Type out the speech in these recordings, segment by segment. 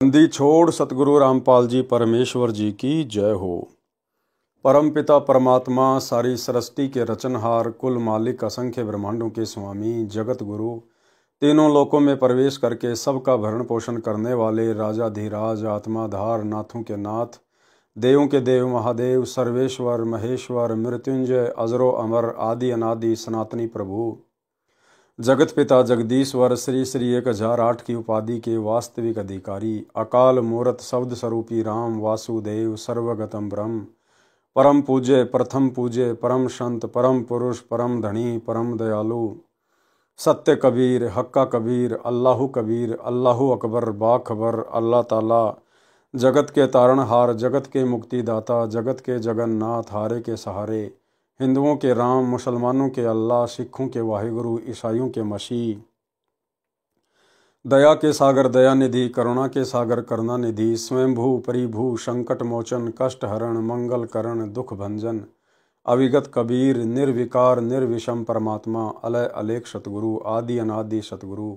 बंदी छोड़ सतगुरु रामपाल जी परमेश्वर जी की जय हो। परम पिता परमात्मा सारी सृष्टि के रचनहार, कुल मालिक, असंख्य ब्रह्मांडों के स्वामी, जगत गुरु, तीनों लोकों में प्रवेश करके सबका भरण पोषण करने वाले राजाधिराज, आत्माधार, नाथों के नाथ, देवों के देव, महादेव, सर्वेश्वर, महेश्वर, मृत्युंजय, अजरो अमर, आदि अनादि सनातनी प्रभु, जगत पिता जगदीश्वर, श्री श्री 1008 की उपाधि के वास्तविक अधिकारी, अकाल मूर्त शब्द स्वरूपी राम वासुदेव, सर्वगतम ब्रह्म, परम पूज्य, प्रथम पूज्य, परम संत, परम पुरुष, परम धनी, परम दयालु, सत्य कबीर, हक्का कबीर, अल्लाहु कबीर, अल्लाहु अकबर, बाखबर, अल्लाह ताला, जगत के तारणहार, जगत के मुक्तिदाता, जगत के जगन्नाथ, हारे के सहारे, हिंदुओं के राम, मुसलमानों के अल्लाह, सिखों के वाहिगुरु, ईसाइयों के मसीह, दया के सागर दयानिधि, करुणा के सागर करुणानिधि, स्वयंभू परिभू, संकट मोचन, कष्ट हरण, मंगल करण, दुख भंजन, अविगत कबीर, निर्विकार निर्विषम परमात्मा, अलय अलेख सतगुरु, आदि अनादि सतगुरु,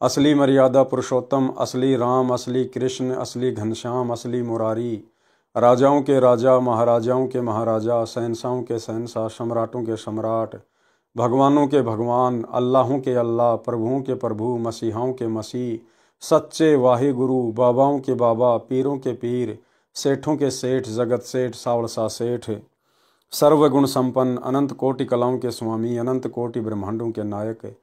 असली मर्यादा पुरुषोत्तम, असली राम, असली कृष्ण, असली घनश्याम, असली मुरारी, राजाओं के राजा, महाराजाओं के महाराजा, शहंशाहों के शहंशाह, सम्राटों के सम्राट, भगवानों के भगवान, अल्लाहों के अल्लाह, प्रभुओं के प्रभु, मसीहाओं के मसीह, सच्चे वाहे गुरु, बाबाओं के बाबा, पीरों के पीर, सेठों के सेठ, जगत सेठ, सावड़सा सेठ, सर्वगुण संपन्न, अनंत कोटि कलाओं के स्वामी, अनंत कोटि ब्रह्मांडों के नायक,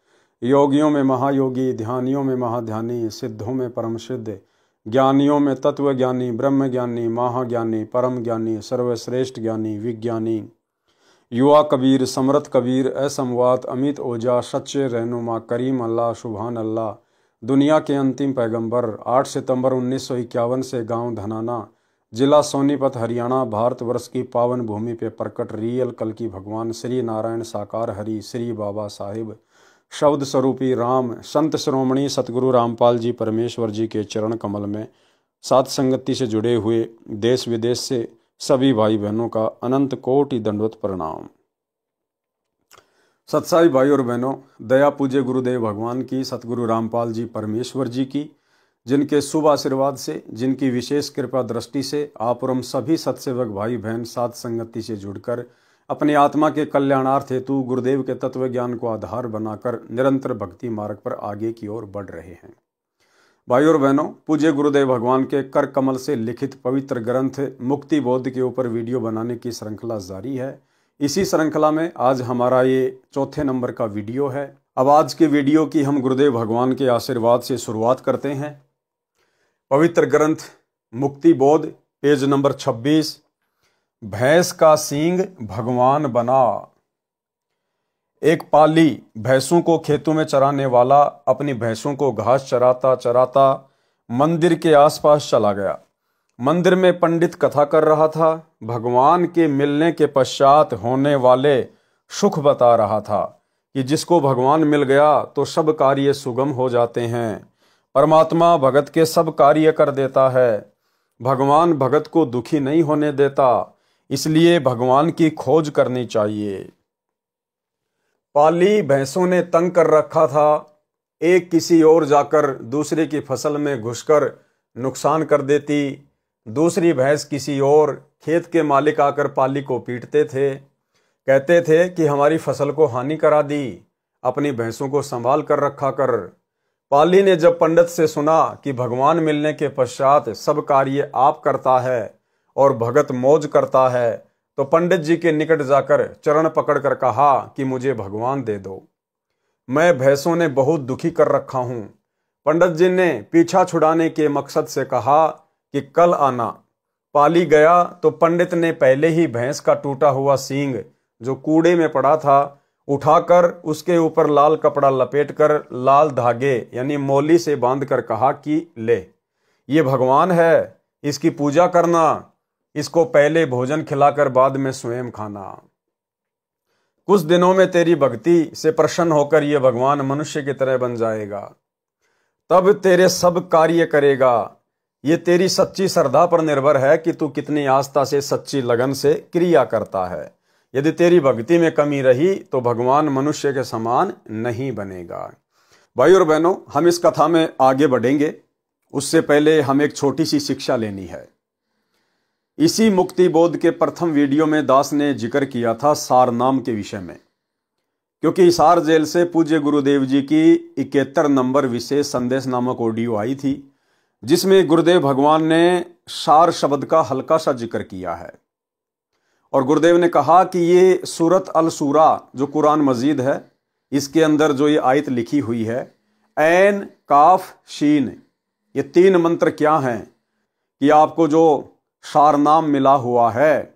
योगियों में महायोगी, ध्यानियों में महाध्यानी, सिद्धों में परम सिद्ध, ज्ञानियों में तत्व ज्ञानी, ब्रह्म ज्ञानी, महाज्ञानी, परम ज्ञानी, सर्वश्रेष्ठ ज्ञानी, विज्ञानी, युवा कबीर, समर्थ कबीर, असमवात, अमित ओजा, सच्चे रहनुमा, करीम अल्लाह, सुभान अल्लाह, दुनिया के अंतिम पैगंबर, 8 सितंबर 1951 से गांव धनाना, जिला सोनीपत, हरियाणा, भारतवर्ष की पावन भूमि पे प्रकट रियल कल की भगवान श्री नारायण साकार हरि, श्री बाबा साहिब, शब्द स्वरूपी राम, संत श्रोमणी सतगुरु रामपाल जी परमेश्वर जी के चरण कमल में साथ संगति से जुड़े हुए देश विदेश से सभी भाई बहनों का अनंत कोटि दंडवत प्रणाम। सत्साई भाई और बहनों, दया पूज्य गुरुदेव भगवान की, सतगुरु रामपाल जी परमेश्वर जी की, जिनके शुभ आशीर्वाद से, जिनकी विशेष कृपा दृष्टि से आप और हम सभी सत्सेवक भाई बहन साथ संगति से जुड़कर अपनी आत्मा के कल्याणार्थ हेतु गुरुदेव के तत्व ज्ञान को आधार बनाकर निरंतर भक्ति मार्ग पर आगे की ओर बढ़ रहे हैं। भाई और बहनों, पूज्य गुरुदेव भगवान के कर कमल से लिखित पवित्र ग्रंथ मुक्ति बोध के ऊपर वीडियो बनाने की श्रृंखला जारी है। इसी श्रृंखला में आज हमारा ये चौथे नंबर का वीडियो है। अब आज के वीडियो की हम गुरुदेव भगवान के आशीर्वाद से शुरुआत करते हैं। पवित्र ग्रंथ मुक्ति बोध, पेज नंबर 26, भैंस का सींग भगवान बना। एक पाली भैंसों को खेतों में चराने वाला अपनी भैंसों को घास चराता चराता मंदिर के आसपास चला गया। मंदिर में पंडित कथा कर रहा था। भगवान के मिलने के पश्चात होने वाले सुख बता रहा था कि जिसको भगवान मिल गया तो सब कार्य सुगम हो जाते हैं। परमात्मा भगत के सब कार्य कर देता है। भगवान भगत को दुखी नहीं होने देता, इसलिए भगवान की खोज करनी चाहिए। पाली भैंसों ने तंग कर रखा था। एक किसी और जाकर दूसरे की फसल में घुसकर नुकसान कर देती, दूसरी भैंस किसी और, खेत के मालिक आकर पाली को पीटते थे, कहते थे कि हमारी फसल को हानि करा दी, अपनी भैंसों को संभाल कर रखा कर। पाली ने जब पंडित से सुना कि भगवान मिलने के पश्चात सब कार्य आप करता है और भगत मौज करता है, तो पंडित जी के निकट जाकर चरण पकड़कर कहा कि मुझे भगवान दे दो, मैं भैंसों ने बहुत दुखी कर रखा हूं। पंडित जी ने पीछा छुड़ाने के मकसद से कहा कि कल आना। पाली गया तो पंडित ने पहले ही भैंस का टूटा हुआ सींग जो कूड़े में पड़ा था उठाकर उसके ऊपर लाल कपड़ा लपेटकर लाल धागे यानी मौली से बांधकर कहा कि ले, ये भगवान है, इसकी पूजा करना, इसको पहले भोजन खिलाकर बाद में स्वयं खाना। कुछ दिनों में तेरी भक्ति से प्रसन्न होकर यह भगवान मनुष्य की तरह बन जाएगा, तब तेरे सब कार्य करेगा। ये तेरी सच्ची श्रद्धा पर निर्भर है कि तू कितनी आस्था से, सच्ची लगन से क्रिया करता है। यदि तेरी भक्ति में कमी रही तो भगवान मनुष्य के समान नहीं बनेगा। भाई और बहनों, हम इस कथा में आगे बढ़ेंगे उससे पहले हम एक छोटी सी शिक्षा लेनी है। इसी मुक्ति बोध के प्रथम वीडियो में दास ने जिक्र किया था सारनाम के विषय में, क्योंकि हिसार जेल से पूज्य गुरुदेव जी की 71 नंबर विशेष संदेश नामक ऑडियो आई थी, जिसमें गुरुदेव भगवान ने सार शब्द का हल्का सा जिक्र किया है। और गुरुदेव ने कहा कि ये सूरत अल सूरा जो कुरान मजीद है, इसके अंदर जो ये आयत लिखी हुई है, ऐन काफ शीन, ये 3 मंत्र क्या हैं कि आपको जो सारनाम मिला हुआ है,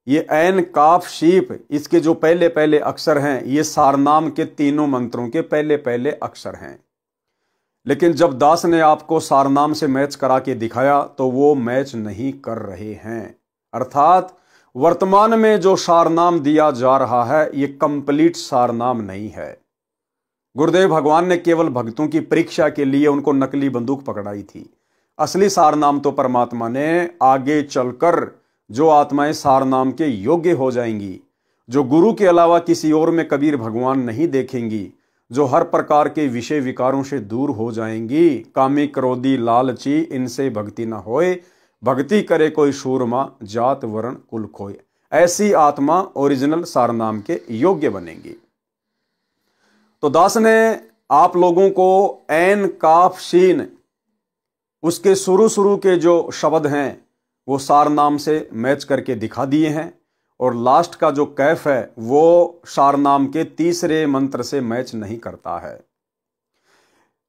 ये ऐन काफ शीप, इसके जो पहले पहले अक्षर हैं, ये सारनाम के तीनों मंत्रों के पहले पहले अक्षर हैं। लेकिन जब दास ने आपको सारनाम से मैच करा के दिखाया तो वो मैच नहीं कर रहे हैं। अर्थात वर्तमान में जो सारनाम दिया जा रहा है, ये कंप्लीट सारनाम नहीं है। गुरुदेव भगवान ने केवल भक्तों की परीक्षा के लिए उनको नकली बंदूक पकड़ाई थी। असली सारनाम तो परमात्मा ने आगे चलकर जो आत्माएं सारनाम के योग्य हो जाएंगी, जो गुरु के अलावा किसी और में कबीर भगवान नहीं देखेंगी, जो हर प्रकार के विषय विकारों से दूर हो जाएंगी, कामी क्रोधी लालची इनसे भक्ति न होए, भक्ति करे कोई सूरमा जात वर्ण कुल खोए, ऐसी आत्मा ओरिजिनल सारनाम के योग्य बनेंगी। तो दास ने आप लोगों को ऐन काफ शीन, उसके शुरू के जो शब्द हैं वो सारनाम से मैच करके दिखा दिए हैं, और लास्ट का जो कैफ है वो सारनाम के तीसरे मंत्र से मैच नहीं करता है।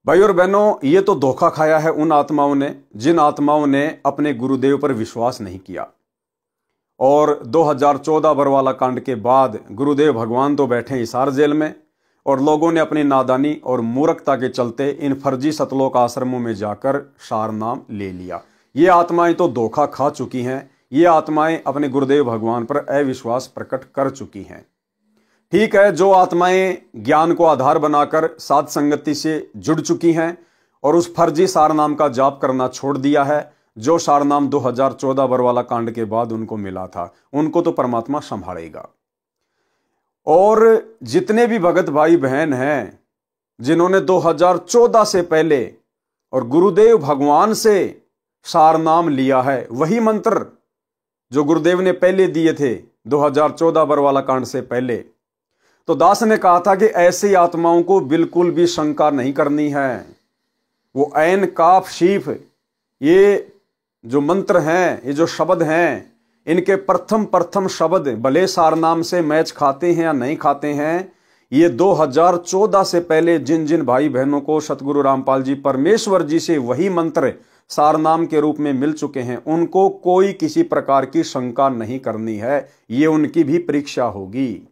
भाई और बहनों, ये तो धोखा खाया है उन आत्माओं ने जिन आत्माओं ने अपने गुरुदेव पर विश्वास नहीं किया। और 2014 बरवाला कांड के बाद गुरुदेव भगवान तो बैठे हिसार जेल में, और लोगों ने अपनी नादानी और मूर्खता के चलते इन फर्जी सतलोक आश्रमों में जाकर सारनाम ले लिया। ये आत्माएं तो धोखा खा चुकी हैं, ये आत्माएं अपने गुरुदेव भगवान पर अविश्वास प्रकट कर चुकी हैं। ठीक है, जो आत्माएं ज्ञान को आधार बनाकर साध संगति से जुड़ चुकी हैं और उस फर्जी सारनाम का जाप करना छोड़ दिया है, जो सारनाम 2014 बरवाला कांड के बाद उनको मिला था, उनको तो परमात्मा संभालेगा। और जितने भी भगत भाई बहन हैं जिन्होंने 2014 से पहले और गुरुदेव भगवान से सारनाम लिया है, वही मंत्र जो गुरुदेव ने पहले दिए थे 2014 बरवाला कांड से पहले, तो दास ने कहा था कि ऐसी आत्माओं को बिल्कुल भी शंका नहीं करनी है। वो ऐन काफ शीफ, ये जो मंत्र हैं, ये जो शब्द हैं, इनके प्रथम शब्द भले सारनाम से मैच खाते हैं या नहीं खाते हैं, ये 2014 से पहले जिन जिन भाई बहनों को सतगुरु रामपाल जी परमेश्वर जी से वही मंत्र सारनाम के रूप में मिल चुके हैं, उनको कोई किसी प्रकार की शंका नहीं करनी है। ये उनकी भी परीक्षा होगी।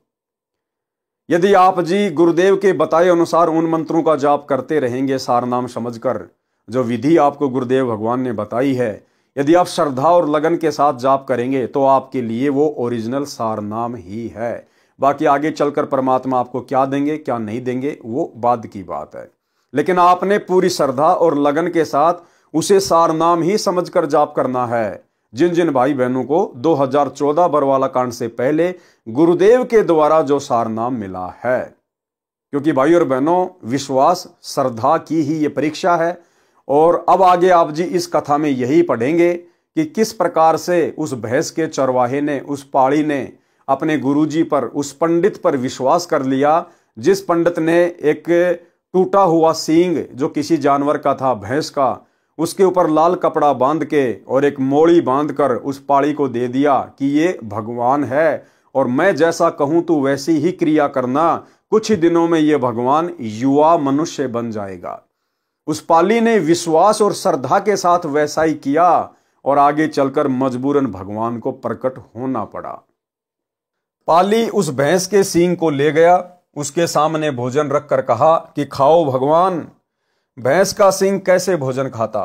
यदि आप जी गुरुदेव के बताए अनुसार उन मंत्रों का जाप करते रहेंगे सारनाम समझकर, जो विधि आपको गुरुदेव भगवान ने बताई है, यदि आप श्रद्धा और लगन के साथ जाप करेंगे तो आपके लिए वो ओरिजिनल सारनाम ही है। बाकी आगे चलकर परमात्मा आपको क्या देंगे क्या नहीं देंगे वो बाद की बात है, लेकिन आपने पूरी श्रद्धा और लगन के साथ उसे सारनाम ही समझकर जाप करना है। जिन जिन भाई बहनों को 2014 बरवाला कांड से पहले गुरुदेव के द्वारा जो सारनाम मिला है, क्योंकि भाई और बहनों, विश्वास श्रद्धा की ही ये परीक्षा है। और अब आगे आप जी इस कथा में यही पढ़ेंगे कि किस प्रकार से उस भैंस के चरवाहे ने, उस पाड़ी ने अपने गुरुजी पर, उस पंडित पर विश्वास कर लिया, जिस पंडित ने एक टूटा हुआ सींग जो किसी जानवर का था, भैंस का, उसके ऊपर लाल कपड़ा बांध के और एक मोड़ी बांधकर उस पाड़ी को दे दिया कि ये भगवान है और मैं जैसा कहूं तू वैसी ही क्रिया करना, कुछ ही दिनों में ये भगवान युवा मनुष्य बन जाएगा। उस पाली ने विश्वास और श्रद्धा के साथ वैसा ही किया और आगे चलकर मजबूरन भगवान को प्रकट होना पड़ा। पाली उस भैंस के सींग को ले गया, उसके सामने भोजन रखकर कहा कि खाओ भगवान। भैंस का सींग कैसे भोजन खाता?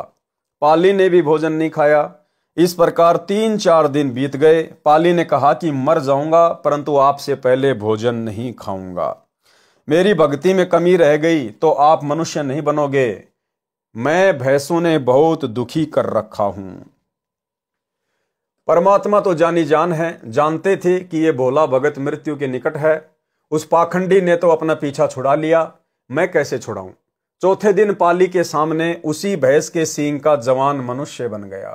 पाली ने भी भोजन नहीं खाया। इस प्रकार 3-4 दिन बीत गए। पाली ने कहा कि मर जाऊंगा परंतु आपसे पहले भोजन नहीं खाऊंगा। मेरी भक्ति में कमी रह गई तो आप मनुष्य नहीं बनोगे। मैं भैंसों ने बहुत दुखी कर रखा हूं। परमात्मा तो जानी जान है, जानते थे कि ये भोला भगत मृत्यु के निकट है। उस पाखंडी ने तो अपना पीछा छुड़ा लिया, मैं कैसे छुड़ाऊं? चौथे दिन पाली के सामने उसी भैंस के सींग का जवान मनुष्य बन गया।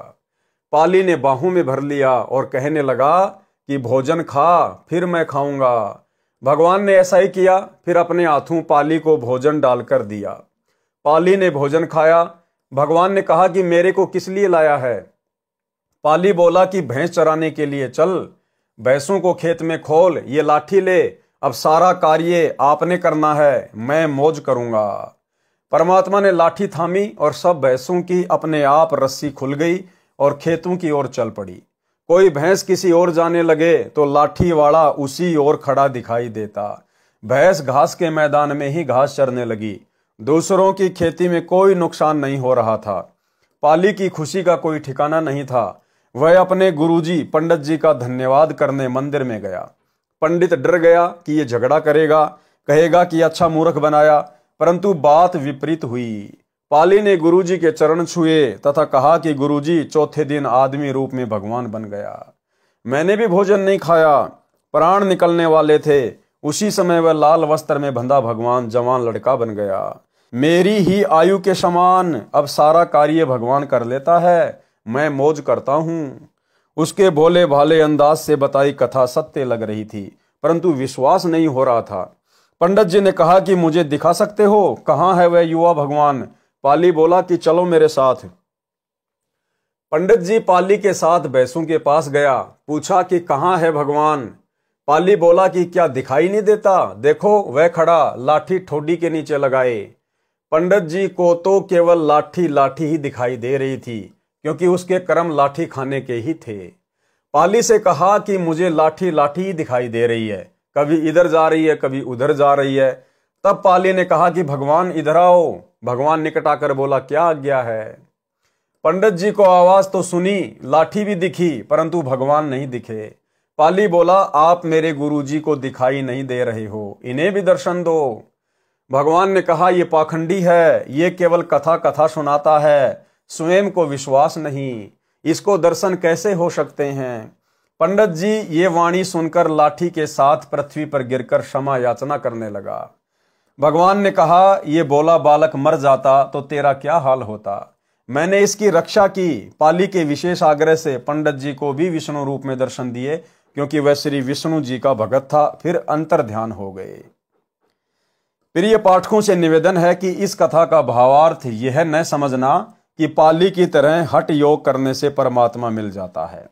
पाली ने बाहों में भर लिया और कहने लगा कि भोजन खा, फिर मैं खाऊंगा। भगवान ने ऐसा ही किया, फिर अपने हाथों पाली को भोजन डालकर दिया। पाली ने भोजन खाया। भगवान ने कहा कि मेरे को किस लिए लाया है? पाली बोला कि भैंस चराने के लिए। चल, भैंसों को खेत में खोल, ये लाठी ले, अब सारा कार्य आपने करना है, मैं मौज करूंगा। परमात्मा ने लाठी थामी और सब भैंसों की अपने आप रस्सी खुल गई और खेतों की ओर चल पड़ी। कोई भैंस किसी ओर जाने लगे तो लाठी वाला उसी ओर खड़ा दिखाई देता। भैंस घास के मैदान में ही घास चरने लगी। दूसरों की खेती में कोई नुकसान नहीं हो रहा था। पाली की खुशी का कोई ठिकाना नहीं था। वह अपने गुरुजी पंडित जी का धन्यवाद करने मंदिर में गया। पंडित डर गया कि ये झगड़ा करेगा, कहेगा कि अच्छा मूर्ख बनाया, परंतु बात विपरीत हुई। पाली ने गुरुजी के चरण छुए तथा कहा कि गुरुजी, चौथे दिन आदमी रूप में भगवान बन गया। मैंने भी भोजन नहीं खाया, प्राण निकलने वाले थे। उसी समय वह लाल वस्त्र में बंधा भगवान जवान लड़का बन गया। मेरी ही आयु के समान अब सारा कार्य भगवान कर लेता है, मैं मौज करता हूं। उसके भोले भाले अंदाज से बताई कथा सत्य लग रही थी, परंतु विश्वास नहीं हो रहा था। पंडित जी ने कहा कि मुझे दिखा सकते हो, कहां है वह युवा भगवान? पाली बोला कि चलो मेरे साथ। पंडित जी पाली के साथ भैंसों के पास गया। पूछा कि कहां है भगवान? पाली बोला कि क्या दिखाई नहीं देता? देखो वह खड़ा, लाठी ठोडी के नीचे लगाए। पंडित जी को तो केवल लाठी लाठी ही दिखाई दे रही थी, क्योंकि उसके कर्म लाठी खाने के ही थे। पाली से कहा कि मुझे लाठी लाठी ही दिखाई दे रही है, कभी इधर जा रही है, कभी उधर जा रही है। तब पाली ने कहा कि भगवान इधर आओ। भगवान निकट आकर बोला, क्या आज्ञा है? पंडित जी को आवाज तो सुनी, लाठी भी दिखी, परंतु भगवान नहीं दिखे। पाली बोला, आप मेरे गुरुजी को दिखाई नहीं दे रहे हो, इन्हें भी दर्शन दो। भगवान ने कहा, ये पाखंडी है, ये केवल कथा कथा सुनाता है, स्वयं को विश्वास नहीं, इसको दर्शन कैसे हो सकते हैं? पंडित जी ये वाणी सुनकर लाठी के साथ पृथ्वी पर गिरकर क्षमा याचना करने लगा। भगवान ने कहा, ये बोला बालक मर जाता तो तेरा क्या हाल होता? मैंने इसकी रक्षा की। पाली के विशेष आग्रह से पंडित जी को भी विष्णु रूप में दर्शन दिए, क्योंकि वह श्री विष्णु जी का भगत था। फिर अंतर ध्यान हो गए। प्रिय पाठकों से निवेदन है कि इस कथा का भावार्थ यह न समझना कि पाली की तरह हठ योग करने से परमात्मा मिल जाता है।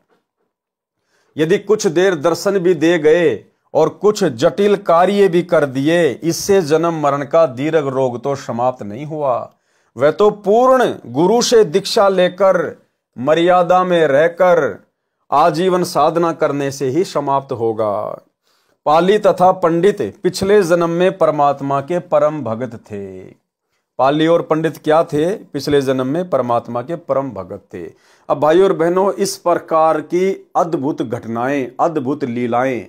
यदि कुछ देर दर्शन भी दे गए और कुछ जटिल कार्य भी कर दिए, इससे जन्म मरण का दीर्घ रोग तो समाप्त नहीं हुआ। वह तो पूर्ण गुरु से दीक्षा लेकर मर्यादा में रहकर आजीवन साधना करने से ही समाप्त होगा। पाली तथा पंडित पिछले जन्म में परमात्मा के परम भगत थे। पाली और पंडित क्या थे? पिछले जन्म में परमात्मा के परम भगत थे। अब भाइयों और बहनों, इस प्रकार की अद्भुत घटनाएं, अद्भुत लीलाएं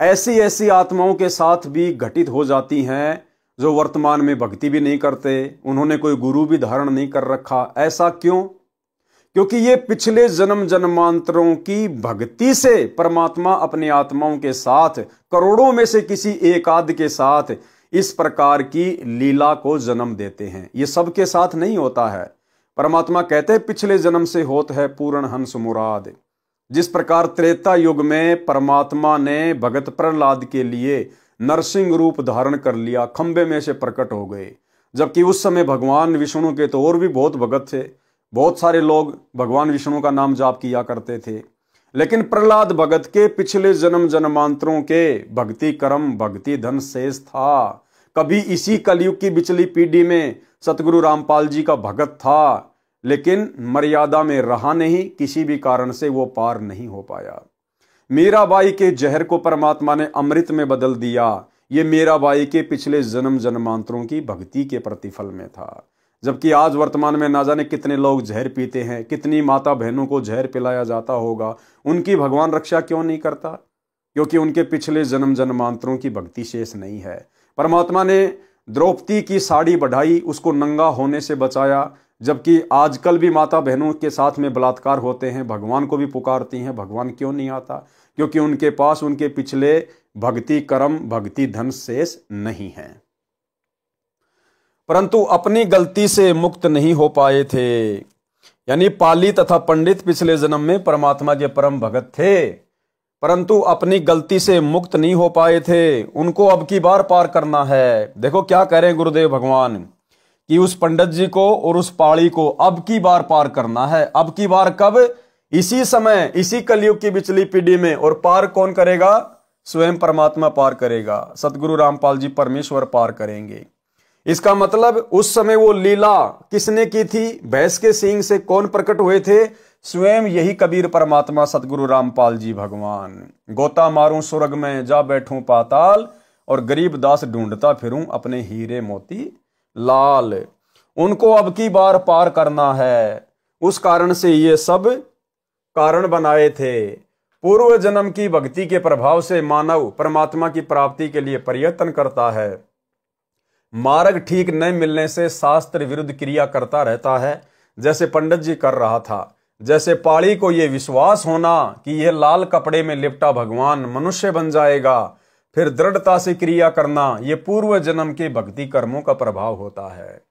ऐसी ऐसी आत्माओं के साथ भी घटित हो जाती हैं जो वर्तमान में भक्ति भी नहीं करते, उन्होंने कोई गुरु भी धारण नहीं कर रखा। ऐसा क्यों? क्योंकि ये पिछले जन्म जन्मांतरों की भक्ति से परमात्मा अपनी आत्माओं के साथ, करोड़ों में से किसी एक आध के साथ इस प्रकार की लीला को जन्म देते हैं। ये सबके साथ नहीं होता है। परमात्मा कहते हैं, पिछले जन्म से होत है पूर्ण हंस मुराद। जिस प्रकार त्रेता युग में परमात्मा ने भगत प्रहलाद के लिए नरसिंह रूप धारण कर लिया, खंबे में से प्रकट हो गए, जबकि उस समय भगवान विष्णु के तो और भी बहुत भगत थे। बहुत सारे लोग भगवान विष्णु का नाम जाप किया करते थे, लेकिन प्रहलाद भगत के पिछले जन्म जन्मांतरों के भक्ति कर्म, भक्ति धन शेष था। कभी इसी कलयुग की पिछली पीढ़ी में सतगुरु रामपाल जी का भगत था, लेकिन मर्यादा में रहा नहीं, किसी भी कारण से वो पार नहीं हो पाया। मीराबाई के जहर को परमात्मा ने अमृत में बदल दिया। ये मीराबाई के पिछले जन्म जन्मांतरों की भक्ति के प्रतिफल में था। जबकि आज वर्तमान में ना जाने कितने लोग जहर पीते हैं, कितनी माता बहनों को जहर पिलाया जाता होगा। उनकी भगवान रक्षा क्यों नहीं करता? क्योंकि उनके पिछले जन्म जन्मांतरों की भक्ति शेष नहीं है। परमात्मा ने द्रौपदी की साड़ी बढ़ाई, उसको नंगा होने से बचाया, जबकि आजकल भी माता बहनों के साथ में बलात्कार होते हैं, भगवान को भी पुकारती हैं। भगवान क्यों नहीं आता? क्योंकि उनके पास उनके पिछले भक्ति कर्म, भक्ति धन शेष नहीं है। परंतु अपनी गलती से मुक्त नहीं हो पाए थे। यानी पाली तथा पंडित पिछले जन्म में परमात्मा के परम भगत थे, परंतु अपनी गलती से मुक्त नहीं हो पाए थे। उनको अब की बार पार करना है। देखो क्या कह रहे हैं गुरुदेव भगवान कि उस पंडित जी को और उस पाली को अब की बार पार करना है। अब की बार कब? इसी समय, इसी कलयुग की बिचली पीढ़ी में। और पार कौन करेगा? स्वयं परमात्मा पार करेगा। सतगुरु रामपाल जी परमेश्वर पार करेंगे। इसका मतलब उस समय वो लीला किसने की थी? भैंस के सींग से कौन प्रकट हुए थे? स्वयं यही कबीर परमात्मा सतगुरु रामपाल जी भगवान। गोता मारूं स्वर्ग में, जा बैठूं पाताल, और गरीब दास ढूंढता फिरूं अपने हीरे मोती लाल। उनको अब की बार पार करना है। उस कारण से ये सब कारण बनाए थे। पूर्व जन्म की भक्ति के प्रभाव से मानव परमात्मा की प्राप्ति के लिए प्रयत्न करता है। मार्ग ठीक न मिलने से शास्त्र विरुद्ध क्रिया करता रहता है, जैसे पंडित जी कर रहा था। जैसे पाली को यह विश्वास होना कि यह लाल कपड़े में लिपटा भगवान मनुष्य बन जाएगा, फिर दृढ़ता से क्रिया करना, यह पूर्व जन्म के भक्ति कर्मों का प्रभाव होता है।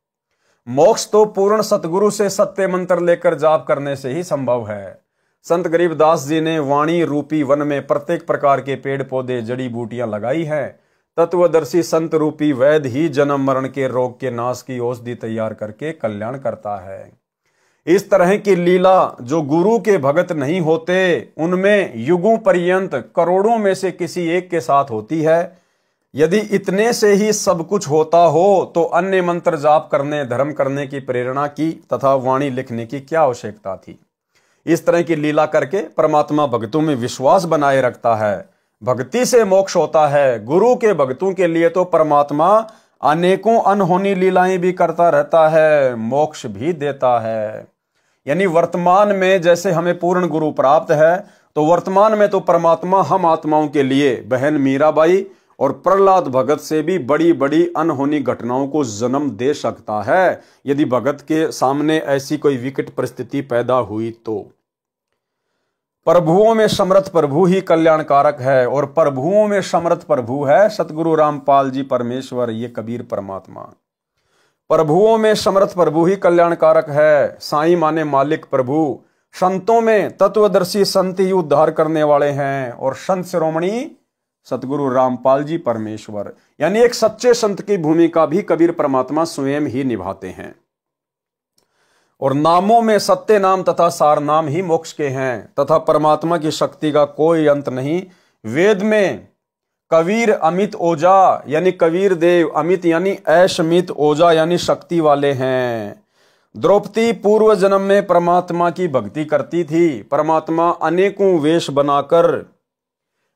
मोक्ष तो पूर्ण सतगुरु से सत्य मंत्र लेकर जाप करने से ही संभव है। संत गरीबदास जी ने वाणी रूपी वन में प्रत्येक प्रकार के पेड़ पौधे जड़ी बूटियां लगाई हैं। तत्वदर्शी संत रूपी वैद्य ही जन्म मरण के रोग के नाश की औषधि तैयार करके कल्याण करता है। इस तरह की लीला जो गुरु के भगत नहीं होते उनमें युगों पर्यंत करोड़ों में से किसी एक के साथ होती है। यदि इतने से ही सब कुछ होता हो तो अन्य मंत्र जाप करने, धर्म करने की प्रेरणा की तथा वाणी लिखने की क्या आवश्यकता थी? इस तरह की लीला करके परमात्मा भक्तों में विश्वास बनाए रखता है। भक्ति से मोक्ष होता है। गुरु के भक्तों के लिए तो परमात्मा अनेकों अनहोनी लीलाएं भी करता रहता है, मोक्ष भी देता है। यानी वर्तमान में जैसे हमें पूर्ण गुरु प्राप्त है, तो वर्तमान में तो परमात्मा हम आत्माओं के लिए बहन मीराबाई और प्रहलाद भगत से भी बड़ी बड़ी अनहोनी घटनाओं को जन्म दे सकता है, यदि भगत के सामने ऐसी कोई विकट परिस्थिति पैदा हुई तो। प्रभुओं में समर्थ प्रभु ही कल्याणकारक है, और प्रभुओं में समर्थ प्रभु है सतगुरु रामपाल जी परमेश्वर, ये कबीर परमात्मा। प्रभुओं में समर्थ प्रभु ही कल्याणकारक है। साईं माने मालिक प्रभु। संतों में तत्वदर्शी संत ही उद्धार करने वाले हैं, और संत शिरोमणि सतगुरु रामपाल जी परमेश्वर। यानी एक सच्चे संत की भूमिका भी कबीर परमात्मा स्वयं ही निभाते हैं। और नामों में सत्य नाम तथा सार नाम ही मोक्ष के हैं, तथा परमात्मा की शक्ति का कोई अंत नहीं। वेद में कबीर अमित ओजा यानी कबीर देव, अमित यानी ऐशमित, ओजा यानी शक्ति वाले हैं। द्रौपदी पूर्व जन्म में परमात्मा की भक्ति करती थी। परमात्मा अनेकों वेश बनाकर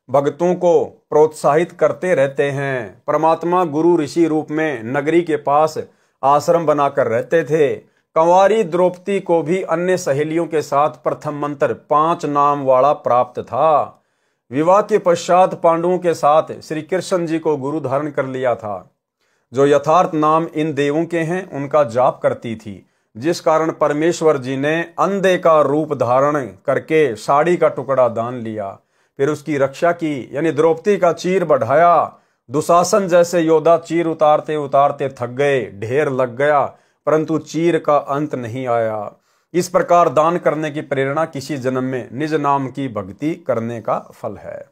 भक्तों को प्रोत्साहित करते रहते हैं। परमात्मा गुरु ऋषि रूप में नगरी के पास आश्रम बनाकर रहते थे। कंवारी द्रौपदी को भी अन्य सहेलियों के साथ प्रथम मंत्र 5 नाम वाला प्राप्त था। विवाह के पश्चात पांडवों के साथ श्री कृष्ण जी को गुरु धारण कर लिया था। जो यथार्थ नाम इन देवों के हैं उनका जाप करती थी, जिस कारण परमेश्वर जी ने अंधे का रूप धारण करके साड़ी का टुकड़ा दान लिया, फिर उसकी रक्षा की। यानी द्रौपदी का चीर बढ़ाया। दुशासन जैसे योद्धा चीर उतारते उतारते थक गए, ढेर लग गया, परंतु चीर का अंत नहीं आया। इस प्रकार दान करने की प्रेरणा किसी जन्म में निज नाम की भक्ति करने का फल है।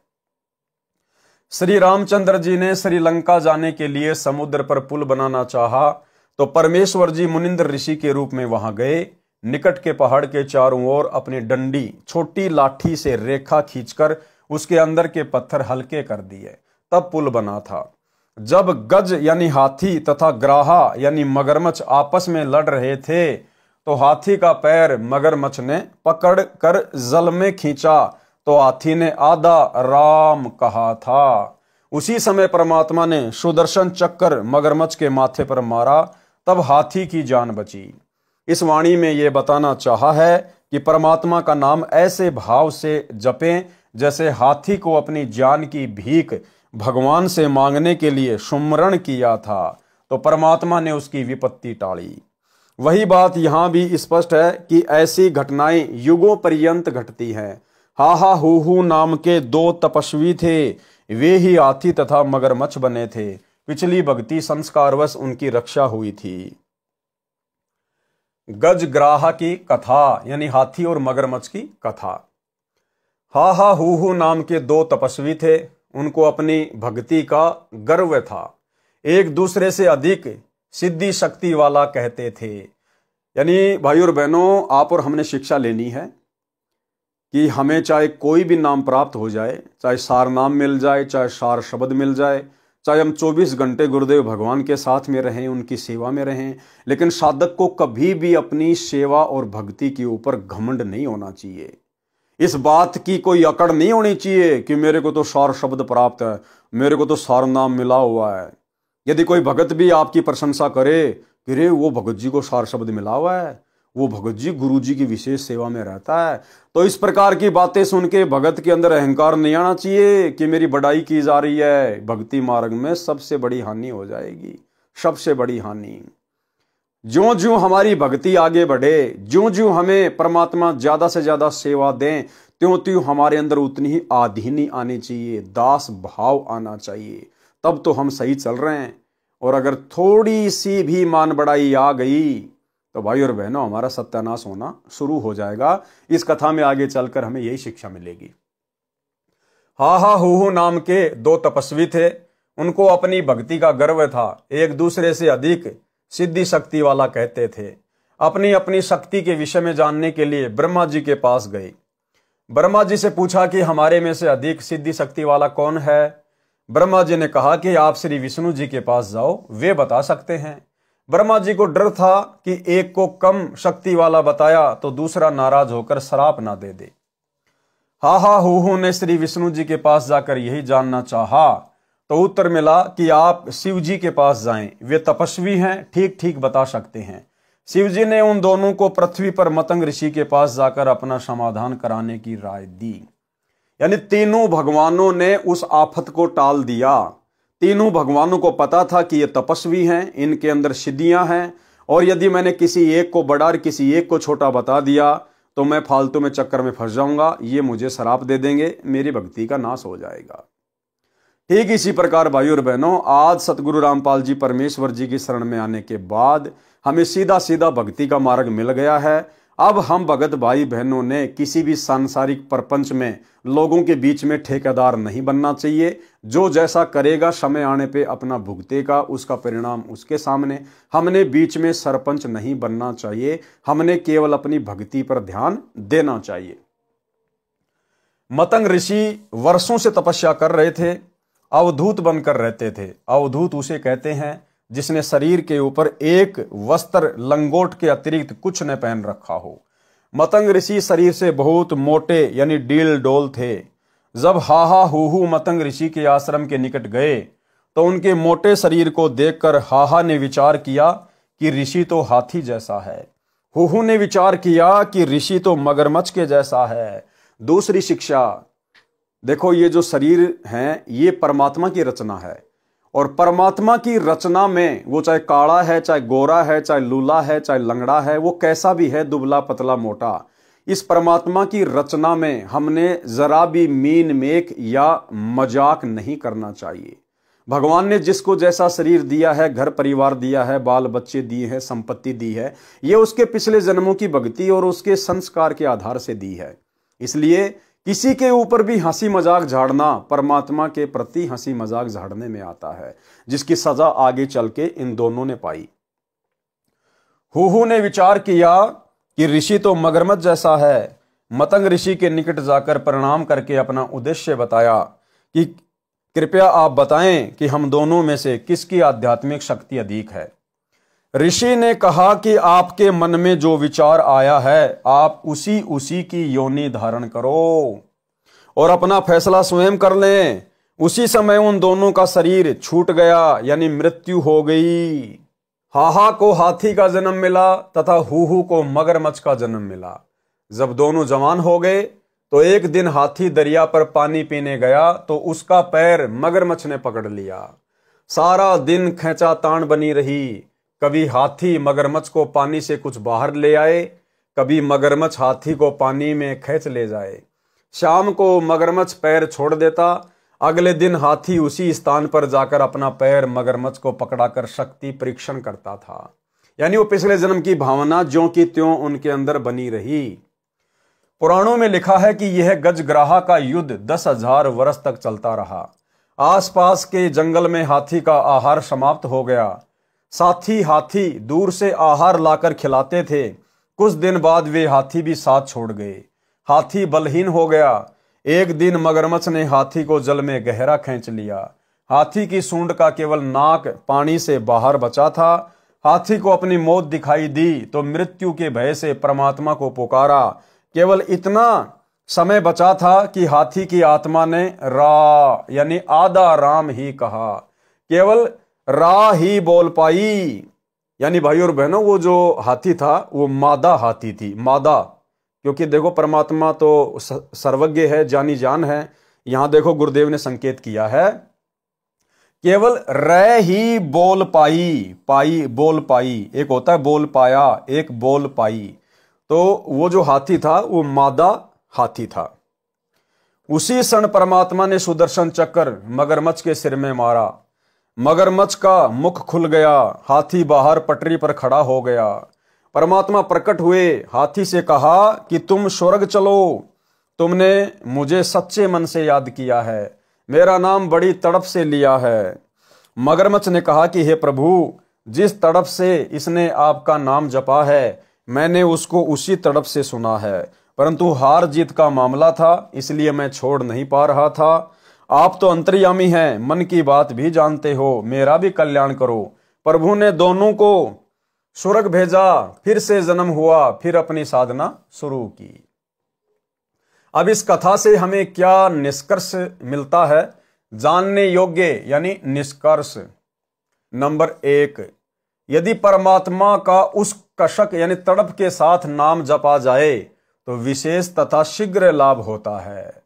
श्री रामचंद्र जी ने श्रीलंका जाने के लिए समुद्र पर पुल बनाना चाहा, तो परमेश्वर जी मुनिंद्र ऋषि के रूप में वहां गए। निकट के पहाड़ के चारों ओर अपनी डंडी छोटी लाठी से रेखा खींचकर उसके अंदर के पत्थर हल्के कर दिए, तब पुल बना था। जब गज यानी हाथी तथा ग्राहा यानी मगरमच्छ आपस में लड़ रहे थे, तो हाथी का पैर मगरमच्छ ने पकड़ कर जल में खींचा, तो हाथी ने आधा राम कहा था। उसी समय परमात्मा ने सुदर्शन चक्कर मगरमच्छ के माथे पर मारा, तब हाथी की जान बची। इस वाणी में यह बताना चाहा है कि परमात्मा का नाम ऐसे भाव से जपें जैसे हाथी को अपनी जान की भीख भगवान से मांगने के लिए सुमरण किया था, तो परमात्मा ने उसकी विपत्ति टाली। वही बात यहां भी स्पष्ट है कि ऐसी घटनाएं युगों पर्यंत घटती हैं। हाहा हूहू नाम के 2 तपस्वी थे, वे ही हाथी तथा मगरमच्छ बने थे। पिछली भक्ति संस्कारवश उनकी रक्षा हुई थी। गजग्राह की कथा यानी हाथी और मगरमच्छ की कथा। हा हा हू नाम के दो तपस्वी थे। उनको अपनी भक्ति का गर्व था। एक दूसरे से अधिक सिद्धि शक्ति वाला कहते थे। यानी भाई और बहनों, आप और हमने शिक्षा लेनी है कि हमें चाहे कोई भी नाम प्राप्त हो जाए, चाहे सार नाम मिल जाए, चाहे सार शब्द मिल जाए, चाहे हम 24 घंटे गुरुदेव भगवान के साथ में रहें, उनकी सेवा में रहें, लेकिन साधक को कभी भी अपनी सेवा और भक्ति के ऊपर घमंड नहीं होना चाहिए। इस बात की कोई अकड़ नहीं होनी चाहिए कि मेरे को तो सार शब्द प्राप्त है, मेरे को तो सार नाम मिला हुआ है। यदि कोई भगत भी आपकी प्रशंसा करे कि रे वो भगत जी को सार शब्द मिला हुआ है, वो भगत जी गुरु जी की विशेष सेवा में रहता है, तो इस प्रकार की बातें सुन के भगत के अंदर अहंकार नहीं आना चाहिए कि मेरी बड़ाई की जा रही है। भक्ति मार्ग में सबसे बड़ी हानि हो जाएगी, सबसे बड़ी हानि। ज्यों ज्यों हमारी भक्ति आगे बढ़े, ज्यों ज्यों हमें परमात्मा ज्यादा से ज्यादा सेवा दें, त्यों त्यों हमारे अंदर उतनी ही आधीनी आनी चाहिए, दास भाव आना चाहिए। तब तो हम सही चल रहे हैं। और अगर थोड़ी सी भी मान बढ़ाई आ गई तो भाई और बहनों, हमारा सत्यानाश होना शुरू हो जाएगा। इस कथा में आगे चलकर हमें यही शिक्षा मिलेगी। हा हा हू नाम के दो तपस्वी थे। उनको अपनी भक्ति का गर्व था। एक दूसरे से अधिक सिद्धि शक्ति वाला कहते थे। अपनी अपनी शक्ति के विषय में जानने के लिए ब्रह्मा जी के पास गए। ब्रह्मा जी से पूछा कि हमारे में से अधिक सिद्धि शक्ति वाला कौन है। ब्रह्मा जी ने कहा कि आप श्री विष्णु जी के पास जाओ, वे बता सकते हैं। ब्रह्मा जी को डर था कि एक को कम शक्ति वाला बताया तो दूसरा नाराज होकर श्राप ना दे दे। हा हा हू ने श्री विष्णु जी के पास जाकर यही जानना चाहा तो उत्तर मिला कि आप शिव जी के पास जाएं, वे तपस्वी हैं, ठीक ठीक बता सकते हैं। शिव जी ने उन दोनों को पृथ्वी पर मतंग ऋषि के पास जाकर अपना समाधान कराने की राय दी। यानी तीनों भगवानों ने उस आफत को टाल दिया। तीनों भगवानों को पता था कि ये तपस्वी हैं, इनके अंदर सिद्धियां हैं, और यदि मैंने किसी एक को बड़ा और किसी एक को छोटा बता दिया तो मैं फालतू में चक्कर में फंस जाऊंगा, ये मुझे श्राप दे देंगे, मेरी भक्ति का नाश हो जाएगा। ठीक इसी प्रकार भाई और बहनों, आज सतगुरु रामपाल जी परमेश्वर जी की शरण में आने के बाद हमें सीधा सीधा भक्ति का मार्ग मिल गया है। अब हम भगत भाई बहनों ने किसी भी सांसारिक प्रपंच में लोगों के बीच में ठेकेदार नहीं बनना चाहिए। जो जैसा करेगा समय आने पे अपना भुगतेगा, उसका परिणाम उसके सामने। हमने बीच में सरपंच नहीं बनना चाहिए, हमने केवल अपनी भक्ति पर ध्यान देना चाहिए। मतंग ऋषि वर्षों से तपस्या कर रहे थे, अवधूत बनकर रहते थे। अवधूत उसे कहते हैं जिसने शरीर के ऊपर एक वस्त्र लंगोट के अतिरिक्त कुछ न पहन रखा हो। मतंग ऋषि शरीर से बहुत मोटे यानी डील डोल थे। जब हाहा हूहू मतंग ऋषि के आश्रम के निकट गए तो उनके मोटे शरीर को देखकर हाहा ने विचार किया कि ऋषि तो हाथी जैसा है। हूहू ने विचार किया कि ऋषि तो मगरमच्छ के जैसा है। दूसरी शिक्षा देखो, ये जो शरीर है ये परमात्मा की रचना है, और परमात्मा की रचना में वो चाहे काला है, चाहे गोरा है, चाहे लूला है, चाहे लंगड़ा है, वो कैसा भी है, दुबला पतला मोटा, इस परमात्मा की रचना में हमने जरा भी मीन मेक या मजाक नहीं करना चाहिए। भगवान ने जिसको जैसा शरीर दिया है, घर परिवार दिया है, बाल बच्चे दिए हैं, संपत्ति दी है, ये उसके पिछले जन्मों की भक्ति और उसके संस्कार के आधार से दी है। इसलिए किसी के ऊपर भी हंसी मजाक झाड़ना परमात्मा के प्रति हंसी मजाक झाड़ने में आता है, जिसकी सजा आगे चल के इन दोनों ने पाई। हूहू ने विचार किया कि ऋषि तो मगरमच्छ जैसा है। मतंग ऋषि के निकट जाकर प्रणाम करके अपना उद्देश्य बताया कि कृपया आप बताएं कि हम दोनों में से किसकी आध्यात्मिक शक्ति अधिक है। ऋषि ने कहा कि आपके मन में जो विचार आया है आप उसी की योनि धारण करो और अपना फैसला स्वयं कर लें। उसी समय उन दोनों का शरीर छूट गया, यानी मृत्यु हो गई। हाहा को हाथी का जन्म मिला तथा हूहू को मगरमच्छ का जन्म मिला। जब दोनों जवान हो गए तो एक दिन हाथी दरिया पर पानी पीने गया तो उसका पैर मगरमच्छ ने पकड़ लिया। सारा दिन खींचातान बनी रही। कभी हाथी मगरमच्छ को पानी से कुछ बाहर ले आए, कभी मगरमच्छ हाथी को पानी में खींच ले जाए। शाम को मगरमच्छ पैर छोड़ देता, अगले दिन हाथी उसी स्थान पर जाकर अपना पैर मगरमच्छ को पकड़ाकर शक्ति परीक्षण करता था। यानी वो पिछले जन्म की भावना ज्यों की त्यों उनके अंदर बनी रही। पुराणों में लिखा है कि यह गजग्राहा का युद्ध 10,000 वर्ष तक चलता रहा। आसपास के जंगल में हाथी का आहार समाप्त हो गया। साथी हाथी दूर से आहार लाकर खिलाते थे। कुछ दिन बाद वे हाथी भी साथ छोड़ गए। हाथी बलहीन हो गया। एक दिन मगरमच्छ ने हाथी को जल में गहरा खींच लिया। हाथी की सूंड का केवल नाक पानी से बाहर बचा था। हाथी को अपनी मौत दिखाई दी तो मृत्यु के भय से परमात्मा को पुकारा। केवल इतना समय बचा था कि हाथी की आत्मा ने रा यानी आधा राम ही कहा। केवल रा ही बोल पाई। यानी भाई और बहनों, वो जो हाथी था वो मादा हाथी थी। मादा, क्योंकि देखो परमात्मा तो सर्वज्ञ है, जानी जान है। यहां देखो गुरुदेव ने संकेत किया है केवल रै ही बोल पाई। पाई बोल पाई, एक होता है बोल पाया, एक बोल पाई। तो वो जो हाथी था वो मादा हाथी था। उसी क्षण परमात्मा ने सुदर्शन चक्र मगरमच्छ के सिर में मारा। मगरमच्छ का मुख खुल गया। हाथी बाहर पटरी पर खड़ा हो गया। परमात्मा प्रकट हुए। हाथी से कहा कि तुम स्वर्ग चलो। तुमने मुझे सच्चे मन से याद किया है, मेरा नाम बड़ी तड़प से लिया है। मगरमच्छ ने कहा कि हे प्रभु, जिस तड़प से इसने आपका नाम जपा है मैंने उसको उसी तड़प से सुना है, परंतु हार जीत का मामला था इसलिए मैं छोड़ नहीं पा रहा था। आप तो अंतर्यामी हैं, मन की बात भी जानते हो, मेरा भी कल्याण करो। प्रभु ने दोनों को स्वर्ग भेजा। फिर से जन्म हुआ, फिर अपनी साधना शुरू की। अब इस कथा से हमें क्या निष्कर्ष मिलता है? जानने योग्य यानी निष्कर्ष। नंबर 1, यदि परमात्मा का उस कशक यानी तड़प के साथ नाम जपा जाए तो विशेष तथा शीघ्र लाभ होता है।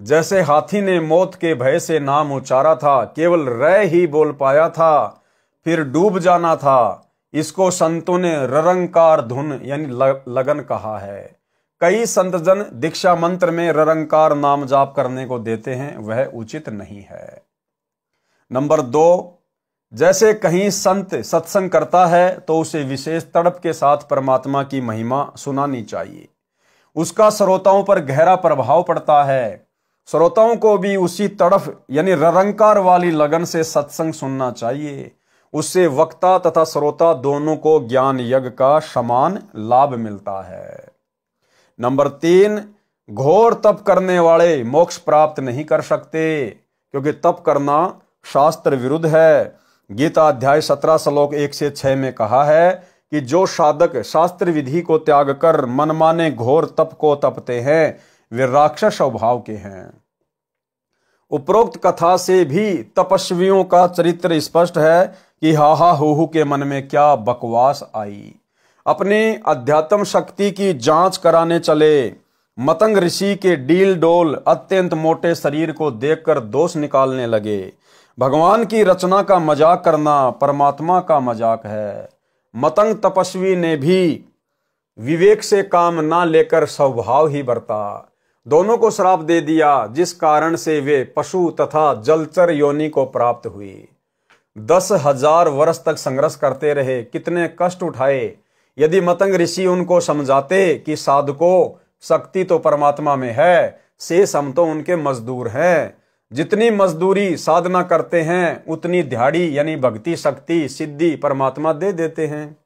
जैसे हाथी ने मौत के भय से नाम उच्चारा था, केवल रै ही बोल पाया था, फिर डूब जाना था। इसको संतों ने ररंकार धुन यानी लगन कहा है। कई संतजन दीक्षा मंत्र में ररंकार नाम जाप करने को देते हैं, वह उचित नहीं है। नंबर 2, जैसे कहीं संत सत्संग करता है तो उसे विशेष तड़प के साथ परमात्मा की महिमा सुनानी चाहिए। उसका श्रोताओं पर गहरा प्रभाव पड़ता है। श्रोताओं को भी उसी तड़प यानी ररंकार वाली लगन से सत्संग सुनना चाहिए। उससे वक्ता तथा श्रोता दोनों को ज्ञान यज्ञ का समान लाभ मिलता है। नंबर 3, घोर तप करने वाले मोक्ष प्राप्त नहीं कर सकते, क्योंकि तप करना शास्त्र विरुद्ध है। गीता अध्याय 17 श्लोक 1 से 6 में कहा है कि जो साधक शास्त्र विधि को त्याग कर मनमाने घोर तप को तपते हैं वे राक्षस स्वभाव के हैं। उपरोक्त कथा से भी तपस्वियों का चरित्र स्पष्ट है कि हाहा हूहू के मन में क्या बकवास आई। अपनी अध्यात्म शक्ति की जांच कराने चले मतंग ऋषि के डील डोल अत्यंत मोटे शरीर को देखकर दोष निकालने लगे। भगवान की रचना का मजाक करना परमात्मा का मजाक है। मतंग तपस्वी ने भी विवेक से काम ना लेकर स्वभाव ही बरता। दोनों को श्राप दे दिया, जिस कारण से वे पशु तथा जलचर योनि को प्राप्त हुई। 10,000 वर्ष तक संघर्ष करते रहे, कितने कष्ट उठाए। यदि मतंग ऋषि उनको समझाते कि साधको शक्ति तो परमात्मा में है, शेष हम तो उनके मजदूर हैं। जितनी मजदूरी साधना करते हैं उतनी दिहाड़ी यानी भक्ति शक्ति सिद्धि परमात्मा दे देते हैं।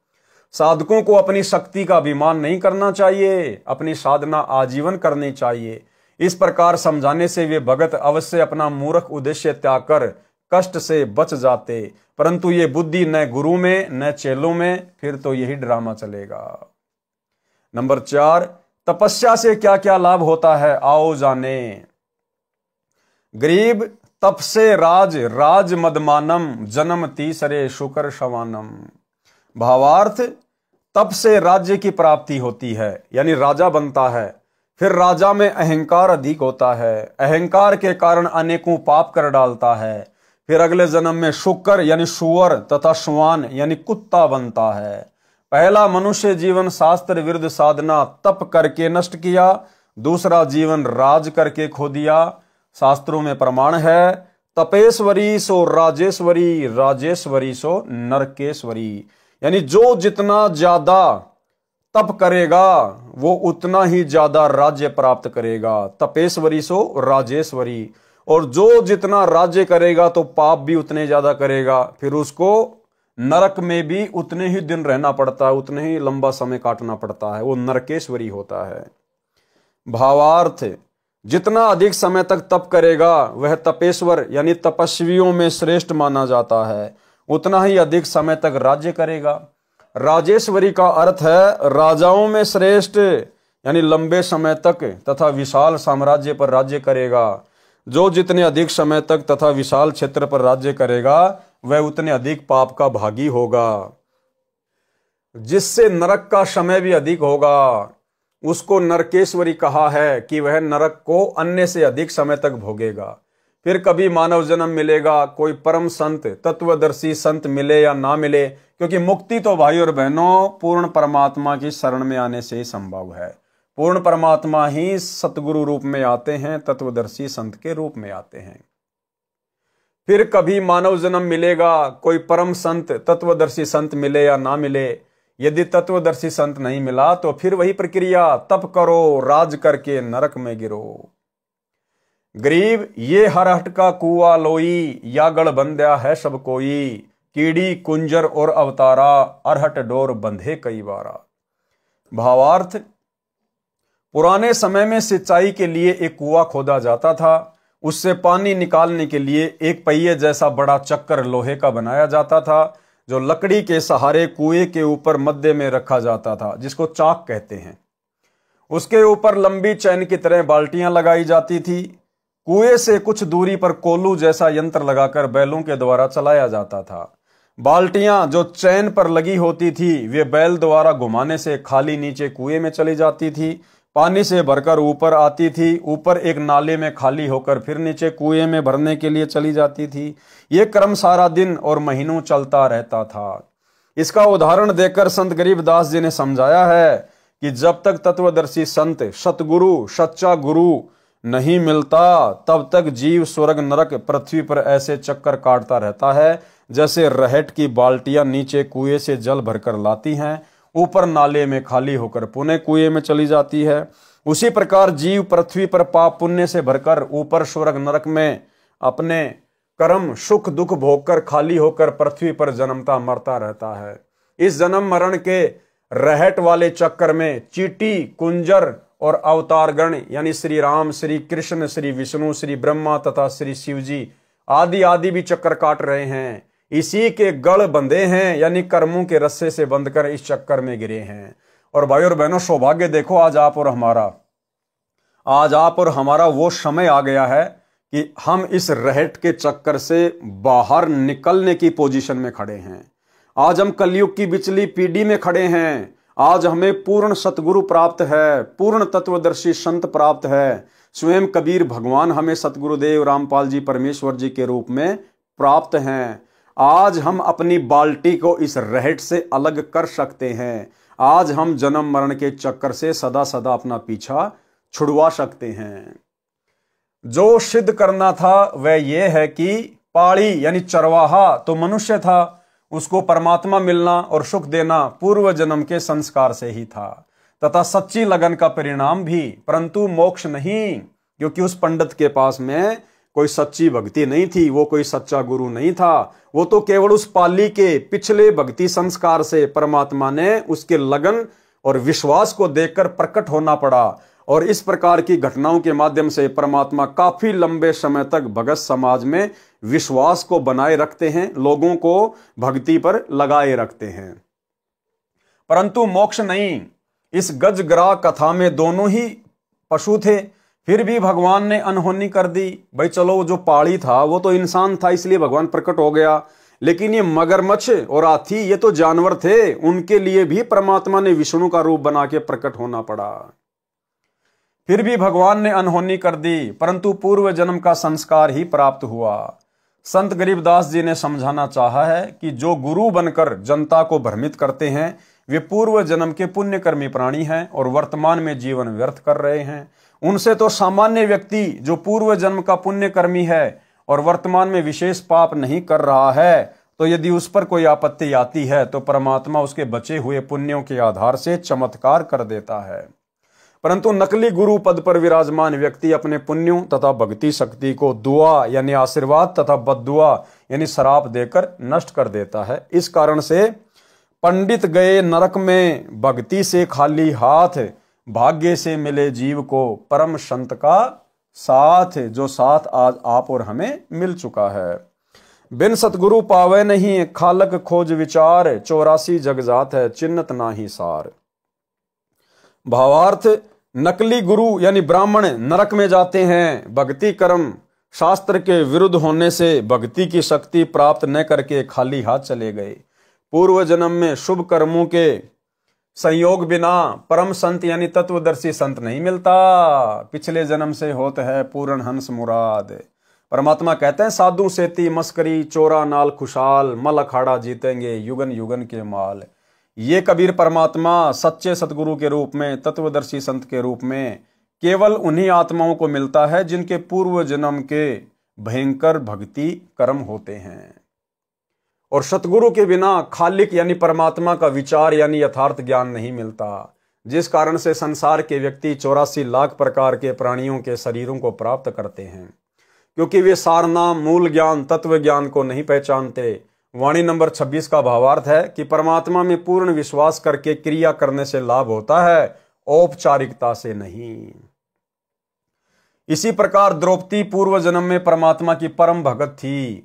साधकों को अपनी शक्ति का अभिमान नहीं करना चाहिए, अपनी साधना आजीवन करनी चाहिए। इस प्रकार समझाने से वे भगत अवश्य अपना मूर्ख उद्देश्य त्याग कर कष्ट से बच जाते, परंतु ये बुद्धि न गुरु में न चेलों में, फिर तो यही ड्रामा चलेगा। नंबर 4, तपस्या से क्या क्या लाभ होता है, आओ जाने। गरीब तप से राज मदमानम जन्म तीसरे शुकर शवानम। भावार्थ, तप से राज्य की प्राप्ति होती है यानी राजा बनता है। फिर राजा में अहंकार अधिक होता है, अहंकार के कारण अनेकों पाप कर डालता है। फिर अगले जन्म में शुकर यानी सुअर तथा श्वान यानी कुत्ता बनता है। पहला मनुष्य जीवन शास्त्र विरुद्ध साधना तप करके नष्ट किया, दूसरा जीवन राज करके खो दिया। शास्त्रों में प्रमाण है, तपेश्वरी सो राजेश्वरी, राजेश्वरी सो नरकेश्वरी। यानी जो जितना ज्यादा तप करेगा वो उतना ही ज्यादा राज्य प्राप्त करेगा। तपेश्वरी सो राजेश्वरी। और जो जितना राज्य करेगा तो पाप भी उतने ज्यादा करेगा, फिर उसको नरक में भी उतने ही दिन रहना पड़ता है, उतने ही लंबा समय काटना पड़ता है, वो नरकेश्वरी होता है। भावार्थ, जितना अधिक समय तक तप करेगा वह तपेश्वर यानी तपस्वियों में श्रेष्ठ माना जाता है, उतना ही अधिक समय तक राज्य करेगा। राजेश्वरी का अर्थ है राजाओं में श्रेष्ठ, यानी लंबे समय तक तथा विशाल साम्राज्य पर राज्य करेगा। जो जितने अधिक समय तक तथा विशाल क्षेत्र पर राज्य करेगा वह उतने अधिक पाप का भागी होगा। जिससे नरक का समय भी अधिक होगा उसको नरकेश्वरी कहा है कि वह नरक को अन्य से अधिक समय तक भोगेगा। फिर कभी मानव जन्म मिलेगा, कोई परम संत तत्वदर्शी संत मिले या ना मिले, क्योंकि मुक्ति तो भाई और बहनों पूर्ण परमात्मा की शरण में आने से ही संभव है। पूर्ण परमात्मा ही सतगुरु रूप में आते हैं, तत्वदर्शी संत के रूप में आते हैं। फिर कभी मानव जन्म मिलेगा, कोई परम संत तत्वदर्शी संत मिले या ना मिले। यदि तत्वदर्शी संत नहीं मिला तो फिर वही प्रक्रिया, तप करो, राज करके नरक में गिरो। गरीब ये हरहट का कुआ लोई, या गढ़ बंध्या है सब कोई। कीड़ी कुंजर और अवतारा, अरहट डोर बंधे कई बारा। भावार्थ, पुराने समय में सिंचाई के लिए एक कुआं खोदा जाता था। उससे पानी निकालने के लिए एक पहिए जैसा बड़ा चक्कर लोहे का बनाया जाता था, जो लकड़ी के सहारे कुएं के ऊपर मध्य में रखा जाता था, जिसको चाक कहते हैं। उसके ऊपर लंबी चैन की तरह बाल्टियां लगाई जाती थी। कुएं से कुछ दूरी पर कोल्लू जैसा यंत्र लगाकर बैलों के द्वारा चलाया जाता था। बाल्टियां जो चैन पर लगी होती थी वे बैल द्वारा घुमाने से खाली नीचे कुएं में चली जाती थी, पानी से भरकर ऊपर आती थी, ऊपर एक नाले में खाली होकर फिर नीचे कुएं में भरने के लिए चली जाती थी। ये क्रम सारा दिन और महीनों चलता रहता था। इसका उदाहरण देकर संत गरीबदास जी ने समझाया है कि जब तक तत्वदर्शी संत सतगुरु सच्चा गुरु नहीं मिलता तब तक जीव स्वर्ग नरक पृथ्वी पर ऐसे चक्कर काटता रहता है, जैसे रहट की बाल्टियां नीचे कुएं से जल भरकर लाती हैं, ऊपर नाले में खाली होकर पुनः कुएं में चली जाती है। उसी प्रकार जीव पृथ्वी पर पाप पुण्य से भरकर ऊपर स्वर्ग नरक में अपने कर्म सुख दुख भोगकर खाली होकर पृथ्वी पर जन्मता मरता रहता है। इस जन्म मरण के रहट वाले चक्कर में चींटी कुंजर और अवतारगण यानी श्री राम, श्री कृष्ण, श्री विष्णु, श्री ब्रह्मा तथा श्री शिव जी आदि भी चक्कर काट रहे हैं। इसी के गढ़ बंधे हैं, यानी कर्मों के रस्से से बंधकर इस चक्कर में गिरे हैं। और भाई और बहनों, सौभाग्य देखो, आज आप और हमारा वो समय आ गया है कि हम इस रहट के चक्कर से बाहर निकलने की पोजीशन में खड़े हैं। आज हम कलयुग की बिचली पीढ़ी में खड़े हैं। आज हमें पूर्ण सतगुरु प्राप्त है, पूर्ण तत्वदर्शी संत प्राप्त है। स्वयं कबीर भगवान हमें सतगुरुदेव रामपाल जी परमेश्वर जी के रूप में प्राप्त हैं। आज हम अपनी बाल्टी को इस रहट से अलग कर सकते हैं। आज हम जन्म मरण के चक्कर से सदा सदा अपना पीछा छुड़वा सकते हैं। जो सिद्ध करना था वह यह है कि पाड़ी यानी चरवाहा तो मनुष्य था, उसको परमात्मा मिलना और सुख देना पूर्व जन्म के संस्कार से ही था, तथा सच्ची लगन का परिणाम भी, परंतु मोक्ष नहीं, क्योंकि उस पंडित के पास में कोई सच्ची भक्ति नहीं थी, वो कोई सच्चा गुरु नहीं था। वो तो केवल उस पाली के पिछले भक्ति संस्कार से परमात्मा ने उसके लगन और विश्वास को देखकर प्रकट होना पड़ा। और इस प्रकार की घटनाओं के माध्यम से परमात्मा काफी लंबे समय तक भगत समाज में विश्वास को बनाए रखते हैं, लोगों को भक्ति पर लगाए रखते हैं, परंतु मोक्ष नहीं। इस गजग्राह कथा में दोनों ही पशु थे, फिर भी भगवान ने अनहोनी कर दी। भाई चलो, जो पाड़ी था वो तो इंसान था, इसलिए भगवान प्रकट हो गया, लेकिन ये मगरमच्छ और हाथी ये तो जानवर थे, उनके लिए भी परमात्मा ने विष्णु का रूप बना के प्रकट होना पड़ा। फिर भी भगवान ने अनहोनी कर दी, परंतु पूर्व जन्म का संस्कार ही प्राप्त हुआ। संत गरीबदास जी ने समझाना चाहा है कि जो गुरु बनकर जनता को भ्रमित करते हैं वे पूर्व जन्म के पुण्यकर्मी प्राणी हैं और वर्तमान में जीवन व्यर्थ कर रहे हैं। उनसे तो सामान्य व्यक्ति जो पूर्व जन्म का पुण्यकर्मी है और वर्तमान में विशेष पाप नहीं कर रहा है, तो यदि उस पर कोई आपत्ति आती है तो परमात्मा उसके बचे हुए पुण्यों के आधार से चमत्कार कर देता है। परंतु नकली गुरु पद पर विराजमान व्यक्ति अपने पुण्यों तथा भक्ति शक्ति को दुआ यानी आशीर्वाद तथा बद्दुआ यानी श्राप देकर नष्ट कर देता है। इस कारण से पंडित गए नरक में भक्ति से खाली हाथ, भाग्य से मिले जीव को परम संत का साथ, जो साथ आज आप और हमें मिल चुका है। बिन सतगुरु पावे नहीं खालक खोज विचार, 84 जग जात है चिन्हत नाही सार। भावार्थ, नकली गुरु यानी ब्राह्मण नरक में जाते हैं भक्ति कर्म शास्त्र के विरुद्ध होने से भक्ति की शक्ति प्राप्त न करके खाली हाथ चले गए। पूर्व जन्म में शुभ कर्मों के संयोग बिना परम संत यानी तत्वदर्शी संत नहीं मिलता। पिछले जन्म से होते है पूर्ण हंस मुराद। परमात्मा कहते हैं साधु सेती मस्करी चोरा नाल खुशाल, मल अखाड़ा जीतेंगे युगन युगन के माल। ये कबीर परमात्मा सच्चे सतगुरु के रूप में, तत्वदर्शी संत के रूप में केवल उन्हीं आत्माओं को मिलता है जिनके पूर्व जन्म के भयंकर भक्ति कर्म होते हैं। और सतगुरु के बिना खालिक यानी परमात्मा का विचार यानी यथार्थ ज्ञान नहीं मिलता, जिस कारण से संसार के व्यक्ति 84 लाख प्रकार के प्राणियों के शरीरों को प्राप्त करते हैं, क्योंकि वे सारनाम मूल ज्ञान तत्व ज्ञान को नहीं पहचानते। वाणी नंबर 26 का भावार्थ है कि परमात्मा में पूर्ण विश्वास करके क्रिया करने से लाभ होता है, औपचारिकता से नहीं। इसी प्रकार द्रौपदी पूर्व जन्म में परमात्मा की परम भगत थी,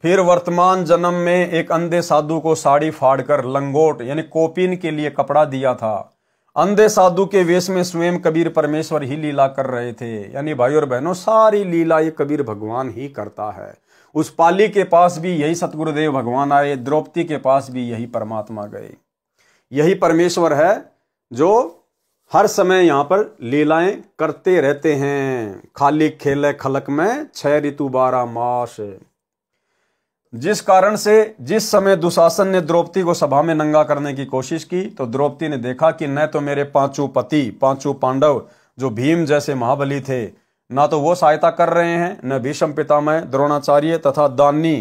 फिर वर्तमान जन्म में एक अंधे साधु को साड़ी फाड़कर लंगोट यानी कोपीन के लिए कपड़ा दिया था। अंधे साधु के वेश में स्वयं कबीर परमेश्वर ही लीला कर रहे थे। यानी भाई और बहनों, सारी लीला ये कबीर भगवान ही करता है। उस पाली के पास भी यही सतगुरुदेव भगवान आए, द्रौपदी के पास भी यही परमात्मा गए। यही परमेश्वर है जो हर समय यहाँ पर लीलाएं करते रहते हैं। खाली खेले खलक में 6 ऋतु 12 मास। जिस कारण से जिस समय दुशासन ने द्रौपदी को सभा में नंगा करने की कोशिश की, तो द्रौपदी ने देखा कि न तो मेरे 5 पति 5 पांडव जो भीम जैसे महाबली थे, ना तो वो सहायता कर रहे हैं, न भीष्म पितामह द्रोणाचार्य तथा दानी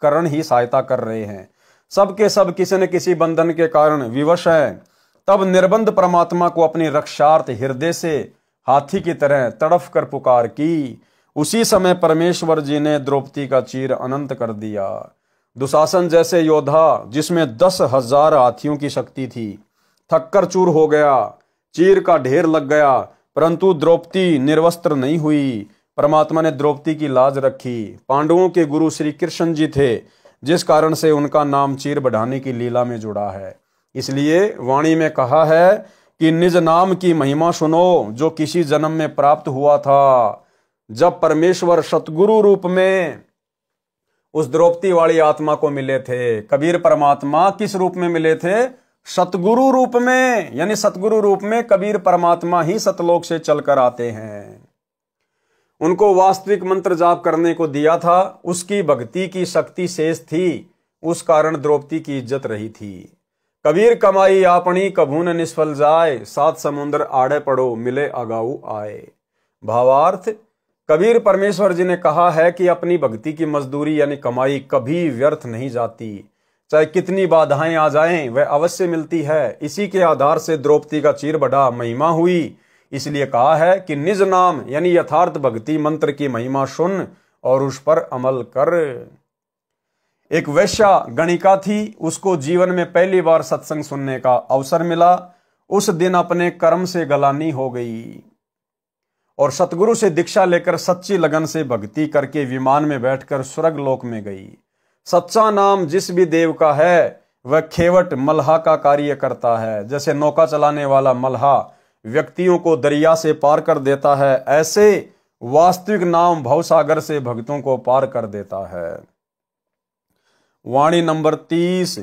कर्ण ही सहायता कर रहे हैं। सबके सब किसी न किसी बंधन के कारण विवश है। तब निर्बंध परमात्मा को अपनी रक्षार्थ हृदय से हाथी की तरह तड़फ कर पुकार की। उसी समय परमेश्वर जी ने द्रौपदी का चीर अनंत कर दिया। दुशासन जैसे योद्धा जिसमें 10,000 हाथियों की शक्ति थी, थककर चूर हो गया, चीर का ढेर लग गया, परंतु द्रौपदी निर्वस्त्र नहीं हुई। परमात्मा ने द्रौपदी की लाज रखी। पांडवों के गुरु श्री कृष्ण जी थे, जिस कारण से उनका नाम चीर बढ़ाने की लीला में जुड़ा है। इसलिए वाणी में कहा है कि निज नाम की महिमा सुनो जो किसी जन्म में प्राप्त हुआ था, जब परमेश्वर सतगुरु रूप में उस द्रौपदी वाली आत्मा को मिले थे। कबीर परमात्मा किस रूप में मिले थे? सतगुरु रूप में। यानी सतगुरु रूप में कबीर परमात्मा ही सतलोक से चलकर आते हैं। उनको वास्तविक मंत्र जाप करने को दिया था, उसकी भक्ति की शक्ति शेष थी, उस कारण द्रौपदी की इज्जत रही थी। कबीर कमाई आपनी कभू न निष्फल जाए, 7 समुद्र आड़े पड़ो मिले अगाऊ आए। भावार्थ, कबीर परमेश्वर जी ने कहा है कि अपनी भक्ति की मजदूरी यानी कमाई कभी व्यर्थ नहीं जाती, चाहे कितनी बाधाएं आ जाएं वह अवश्य मिलती है। इसी के आधार से द्रौपदी का चीर बढ़ा महिमा हुई। इसलिए कहा है कि निज नाम यानी यथार्थ भक्ति मंत्र की महिमा सुन और उस पर अमल कर। एक वैश्या गणिका थी, उसको जीवन में पहली बार सत्संग सुनने का अवसर मिला। उस दिन अपने कर्म से गलानी हो गई और सतगुरु से दीक्षा लेकर सच्ची लगन से भक्ति करके विमान में बैठकर स्वर्ग लोक में गई। सच्चा नाम जिस भी देव का है वह खेवट मल्हा का कार्य करता है। जैसे नौका चलाने वाला मल्हा व्यक्तियों को दरिया से पार कर देता है, ऐसे वास्तविक नाम भवसागर से भक्तों को पार कर देता है। वाणी नंबर 30।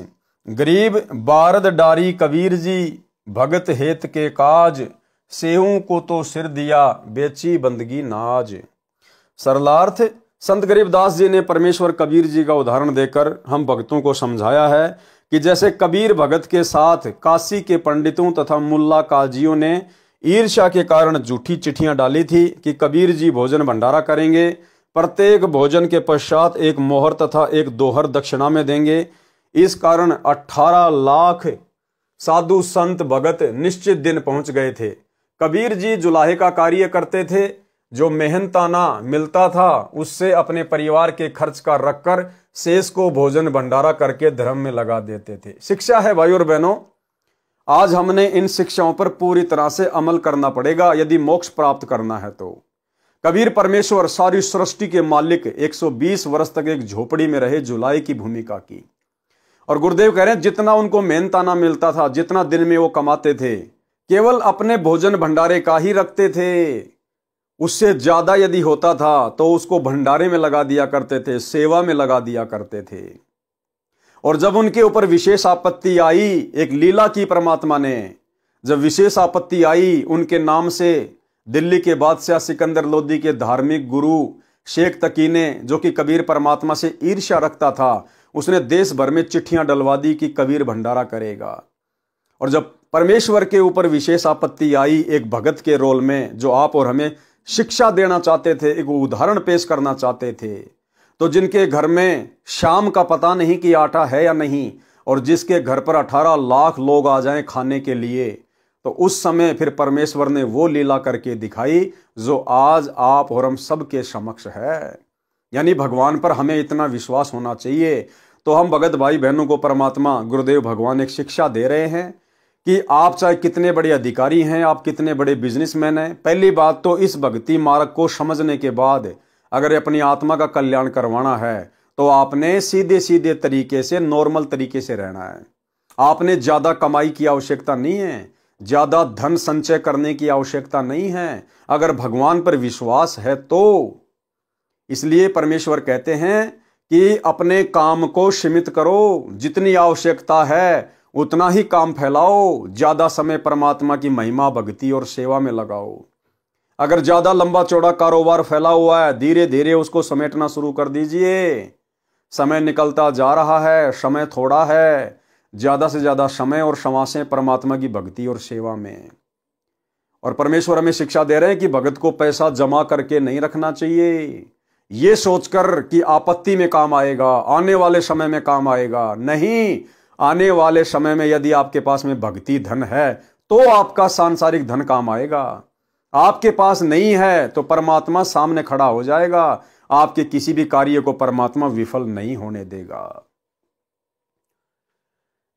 गरीब बारद डारी कबीर जी, भगत हेत के काज, सेहू को तो सिर दिया बेची बंदगी नाज। सरलार्थ, संत गरीबदास जी ने परमेश्वर कबीर जी का उदाहरण देकर हम भक्तों को समझाया है कि जैसे कबीर भगत के साथ काशी के पंडितों तथा मुल्ला काजियों ने ईर्ष्या के कारण झूठी चिट्ठियां डाली थी कि कबीर जी भोजन भंडारा करेंगे, प्रत्येक भोजन के पश्चात एक मोहर तथा एक दोहर दक्षिणा में देंगे। इस कारण 18 लाख साधु संत भगत निश्चित दिन पहुंच गए थे। कबीर जी जुलाहे का कार्य करते थे, जो मेहनताना मिलता था उससे अपने परिवार के खर्च का रखकर शेष को भोजन भंडारा करके धर्म में लगा देते थे। शिक्षा है भाई और बहनों, आज हमने इन शिक्षाओं पर पूरी तरह से अमल करना पड़ेगा यदि मोक्ष प्राप्त करना है तो। कबीर परमेश्वर सारी सृष्टि के मालिक 120 वर्ष तक एक झोपड़ी में रहे, जुलाई की भूमिका की। और गुरुदेव कह रहे हैं जितना उनको मेहनताना मिलता था, जितना दिन में वो कमाते थे, केवल अपने भोजन भंडारे का ही रखते थे। उससे ज्यादा यदि होता था तो उसको भंडारे में लगा दिया करते थे, सेवा में लगा दिया करते थे। और जब उनके ऊपर विशेष आपत्ति आई, एक लीला की परमात्मा ने, जब विशेष आपत्ति आई उनके नाम से, दिल्ली के बादशाह सिकंदर लोदी के धार्मिक गुरु शेख तकी ने, जो कि कबीर परमात्मा से ईर्ष्या रखता था, उसने देश भर में चिट्ठियां डलवा दी कि कबीर भंडारा करेगा। और जब परमेश्वर के ऊपर विशेष आपत्ति आई एक भगत के रोल में, जो आप और हमें शिक्षा देना चाहते थे, एक उदाहरण पेश करना चाहते थे, तो जिनके घर में शाम का पता नहीं कि आटा है या नहीं, और जिसके घर पर 18 लाख लोग आ जाएं खाने के लिए, तो उस समय फिर परमेश्वर ने वो लीला करके दिखाई जो आज आप और हम सबके समक्ष है। यानी भगवान पर हमें इतना विश्वास होना चाहिए। तो हम भगत भाई बहनों को परमात्मा गुरुदेव भगवान एक शिक्षा दे रहे हैं कि आप चाहे कितने बड़े अधिकारी हैं, आप कितने बड़े बिजनेसमैन हैं, पहली बात तो इस भक्ति मार्ग को समझने के बाद अगर अपनी आत्मा का कल्याण करवाना है तो आपने सीधे सीधे तरीके से, नॉर्मल तरीके से रहना है। आपने ज्यादा कमाई की आवश्यकता नहीं है, ज्यादा धन संचय करने की आवश्यकता नहीं है, अगर भगवान पर विश्वास है तो। इसलिए परमेश्वर कहते हैं कि अपने काम को सीमित करो, जितनी आवश्यकता है उतना ही काम फैलाओ, ज्यादा समय परमात्मा की महिमा, भक्ति और सेवा में लगाओ। अगर ज्यादा लंबा चौड़ा कारोबार फैला हुआ है, धीरे धीरे उसको समेटना शुरू कर दीजिए। समय निकलता जा रहा है, समय थोड़ा है, ज्यादा से ज्यादा समय और समासें परमात्मा की भक्ति और सेवा में। और परमेश्वर हमें शिक्षा दे रहे हैं कि भगत को पैसा जमा करके नहीं रखना चाहिए, ये सोचकर कि आपत्ति में काम आएगा, आने वाले समय में काम आएगा। नहीं, आने वाले समय में यदि आपके पास में भक्ति धन है तो आपका सांसारिक धन काम आएगा। आपके पास नहीं है तो परमात्मा सामने खड़ा हो जाएगा, आपके किसी भी कार्य को परमात्मा विफल नहीं होने देगा।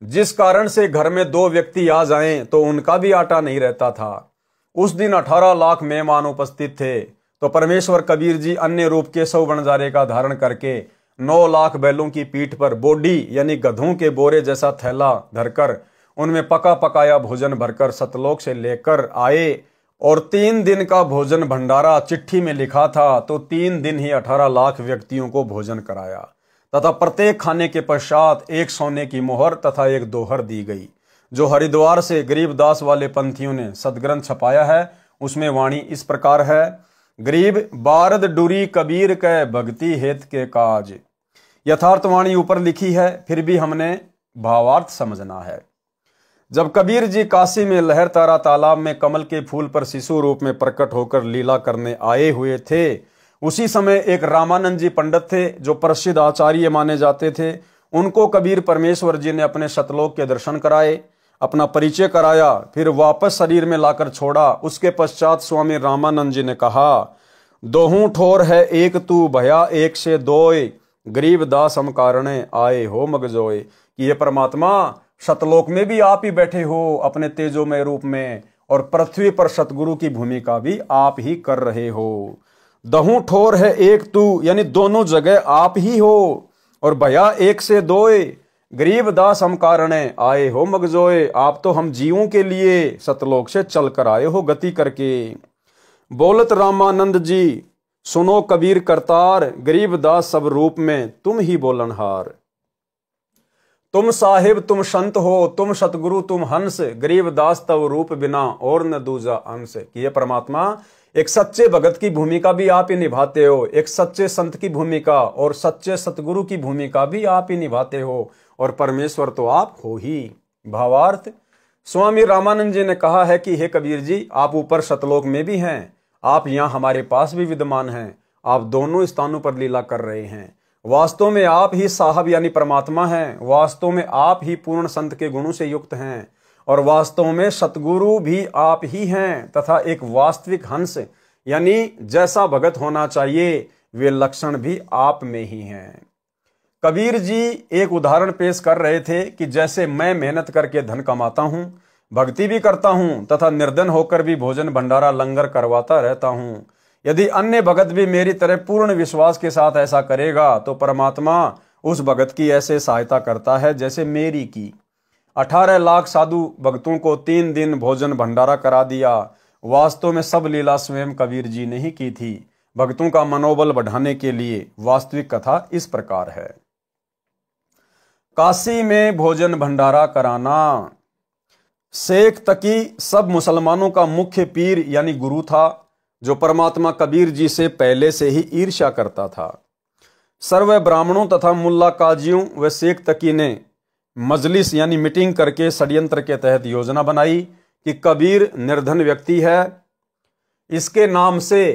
जिस कारण से घर में 2 व्यक्ति आ जाएं तो उनका भी आटा नहीं रहता था। उस दिन 18 लाख मेहमान उपस्थित थे, तो परमेश्वर कबीर जी अन्य रूप के 100 वनजारे का धारण करके 9 लाख बैलों की पीठ पर बोडी यानी गधों के बोरे जैसा थैला धरकर उनमें पका पकाया भोजन भरकर सतलोक से लेकर आए। और 3 दिन का भोजन भंडारा चिट्ठी में लिखा था, तो 3 दिन ही 18 लाख व्यक्तियों को भोजन कराया, तथा प्रत्येक खाने के पश्चात एक सोने की मोहर तथा एक दोहर दी गई, जो हरिद्वार से गरीबदास वाले पंथियों ने सदग्रंथ छपाया है। उसमें वाणी इस प्रकार है, गरीब बारद डुरी कबीर के भक्ति हेत के काज। यथार्थवाणी ऊपर लिखी है, फिर भी हमने भावार्थ समझना है। जब कबीर जी काशी में लहर तारा तालाब में कमल के फूल पर शिशु रूप में प्रकट होकर लीला करने आए हुए थे, उसी समय एक रामानंद जी पंडित थे जो प्रसिद्ध आचार्य माने जाते थे। उनको कबीर परमेश्वर जी ने अपने सतलोक के दर्शन कराए, अपना परिचय कराया, फिर वापस शरीर में लाकर छोड़ा। उसके पश्चात स्वामी रामानंद जी ने कहा, दोहूं ठोर है एक तू भया एक से दोय, गरीब दास हम कारणे आए हो मगजोय। कि ये परमात्मा सतलोक में भी आप ही बैठे हो अपने तेजोमय रूप में, और पृथ्वी पर सतगुरु की भूमिका भी आप ही कर रहे हो। दहूं ठोर है एक तू यानी दोनों जगह आप ही हो, और भया एक से दोय, गरीब दास हम कारणे आए हो मगजोए। आप तो हम जीवों के लिए सतलोक से चल कर आए हो गति करके। बोलत रामानंद जी सुनो कबीर करतार, गरीब दास सब रूप में तुम ही बोलनहार। तुम साहिब तुम संत हो, तुम सतगुरु तुम हंस, गरीब दास तव रूप बिना और न दूजा अंश। कि ये परमात्मा एक सच्चे भगत की भूमिका भी आप ही निभाते हो, एक सच्चे संत की भूमिका और सच्चे सतगुरु की भूमिका भी आप ही निभाते हो, और परमेश्वर तो आप हो ही। भावार्थ, स्वामी रामानंद जी ने कहा है कि हे कबीर जी, आप ऊपर सतलोक में भी हैं, आप यहाँ हमारे पास भी विद्यमान हैं, आप दोनों स्थानों पर लीला कर रहे हैं। वास्तव में आप ही साहब यानी परमात्मा हैं, वास्तव में आप ही पूर्ण संत के गुणों से युक्त हैं, और वास्तव में सतगुरु भी आप ही हैं, तथा एक वास्तविक हंस यानी जैसा भगत होना चाहिए वे लक्षण भी आप में ही हैं। कबीर जी एक उदाहरण पेश कर रहे थे कि जैसे मैं मेहनत करके धन कमाता हूं, भक्ति भी करता हूं तथा निर्धन होकर भी भोजन भंडारा लंगर करवाता रहता हूं, यदि अन्य भगत भी मेरी तरह पूर्ण विश्वास के साथ ऐसा करेगा तो परमात्मा उस भगत की ऐसे सहायता करता है जैसे मेरी की। 18 लाख साधु भक्तों को 3 दिन भोजन भंडारा करा दिया। वास्तव में सब लीला स्वयं कबीर जी ने ही की थी, भक्तों का मनोबल बढ़ाने के लिए। वास्तविक कथा इस प्रकार है। काशी में भोजन भंडारा कराना। शेख तकी सब मुसलमानों का मुख्य पीर यानी गुरु था, जो परमात्मा कबीर जी से पहले से ही ईर्ष्या करता था। सर्व ब्राह्मणों तथा मुल्ला काजियों व शेख तकी ने मजलिस यानी मीटिंग करके षड्यंत्र के तहत योजना बनाई कि कबीर निर्धन व्यक्ति है, इसके नाम से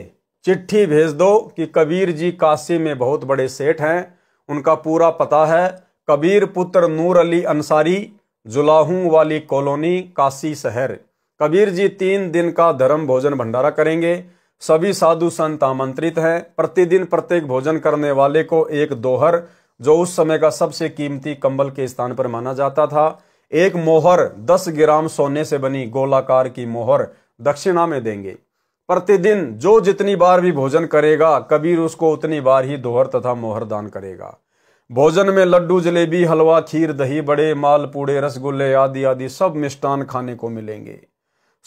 चिट्ठी भेज दो कि कबीर जी काशी में बहुत बड़े सेठ हैं। उनका पूरा पता है कबीर पुत्र नूर अली अंसारी, जुलाहू वाली कॉलोनी, काशी शहर। कबीर जी 3 दिन का धर्म भोजन भंडारा करेंगे। सभी साधु संत आमंत्रित हैं। प्रतिदिन प्रत्येक भोजन करने वाले को एक दोहर, जो उस समय का सबसे कीमती कंबल के स्थान पर माना जाता था, एक मोहर 10 ग्राम सोने से बनी गोलाकार की मोहर दक्षिणा में देंगे। प्रतिदिन जो जितनी बार भी भोजन करेगा, कबीर उसको उतनी बार ही दोहर तथा मोहर दान करेगा। भोजन में लड्डू, जलेबी, हलवा, खीर, दही बड़े, मालपूड़े, रसगुल्ले आदि आदि सब मिष्टान खाने को मिलेंगे।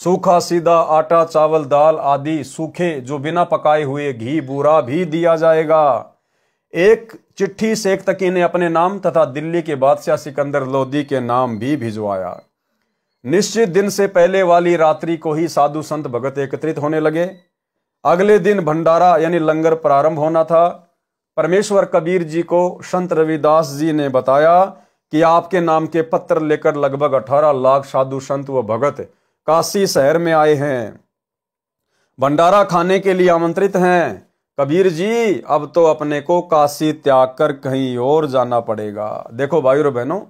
सूखा सीधा आटा, चावल, दाल आदि सूखे जो बिना पकाए हुए घी, बूरा भी दिया जाएगा। एक चिट्ठी शेख तकी ने अपने नाम तथा दिल्ली के बादशाह सिकंदर लोदी के नाम भी भिजवाया। निश्चित दिन से पहले वाली रात्रि को ही साधु संत भगत एकत्रित होने लगे। अगले दिन भंडारा यानी लंगर प्रारंभ होना था। परमेश्वर कबीर जी को संत रविदास जी ने बताया कि आपके नाम के पत्र लेकर लगभग 18 लाख साधु संत व भगत काशी शहर में आए हैं, भंडारा खाने के लिए आमंत्रित हैं। कबीर जी, अब तो अपने को काशी त्याग कर कहीं और जाना पड़ेगा। देखो भाइयों और बहनों,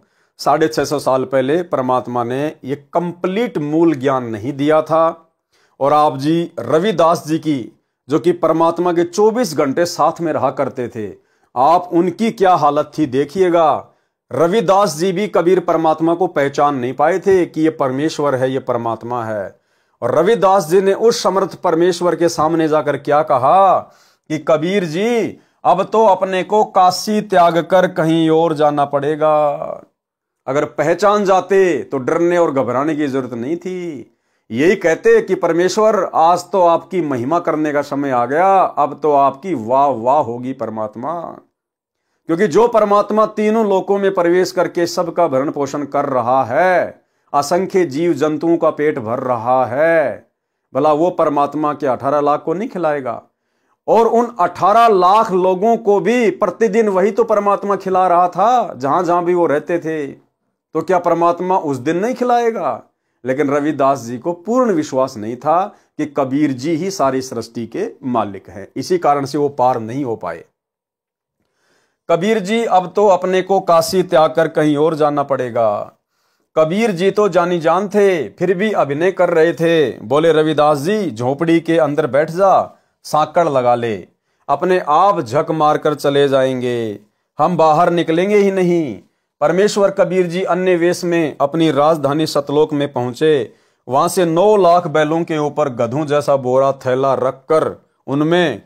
650 साल पहले परमात्मा ने ये कंप्लीट मूल ज्ञान नहीं दिया था, और आप जी रविदास जी की, जो कि परमात्मा के 24 घंटे साथ में रहा करते थे, आप उनकी क्या हालत थी देखिएगा। रविदास जी भी कबीर परमात्मा को पहचान नहीं पाए थे कि ये परमेश्वर है, ये परमात्मा है। और रविदास जी ने उस समर्थ परमेश्वर के सामने जाकर क्या कहा कि कबीर जी, अब तो अपने को काशी त्याग कर कहीं और जाना पड़ेगा। अगर पहचान जाते तो डरने और घबराने की जरूरत नहीं थी। यही कहते कि परमेश्वर, आज तो आपकी महिमा करने का समय आ गया, अब तो आपकी वाह वाह होगी परमात्मा। क्योंकि जो परमात्मा तीनों लोकों में प्रवेश करके सबका भरण पोषण कर रहा है, असंख्य जीव जंतुओं का पेट भर रहा है, भला वो परमात्मा के 18 लाख को नहीं खिलाएगा? और उन 18 लाख लोगों को भी प्रतिदिन वही तो परमात्मा खिला रहा था, जहां जहां भी वो रहते थे। तो क्या परमात्मा उस दिन नहीं खिलाएगा? लेकिन रविदास जी को पूर्ण विश्वास नहीं था कि कबीर जी ही सारी सृष्टि के मालिक हैं। इसी कारण से वो पार नहीं हो पाए। कबीर जी, अब तो अपने को काशी त्याग कर कहीं और जाना पड़ेगा। कबीर जी तो जानी जान थे, फिर भी अभिनय कर रहे थे। बोले, रविदास जी, झोपड़ी के अंदर बैठ जा, सांकड़ लगा ले, अपने आप झक मारकर चले जाएंगे, हम बाहर निकलेंगे ही नहीं। परमेश्वर कबीर जी अन्य वेश में अपनी राजधानी सतलोक में पहुंचे। वहां से 9 लाख बैलों के ऊपर गधों जैसा बोरा थैला रखकर उनमें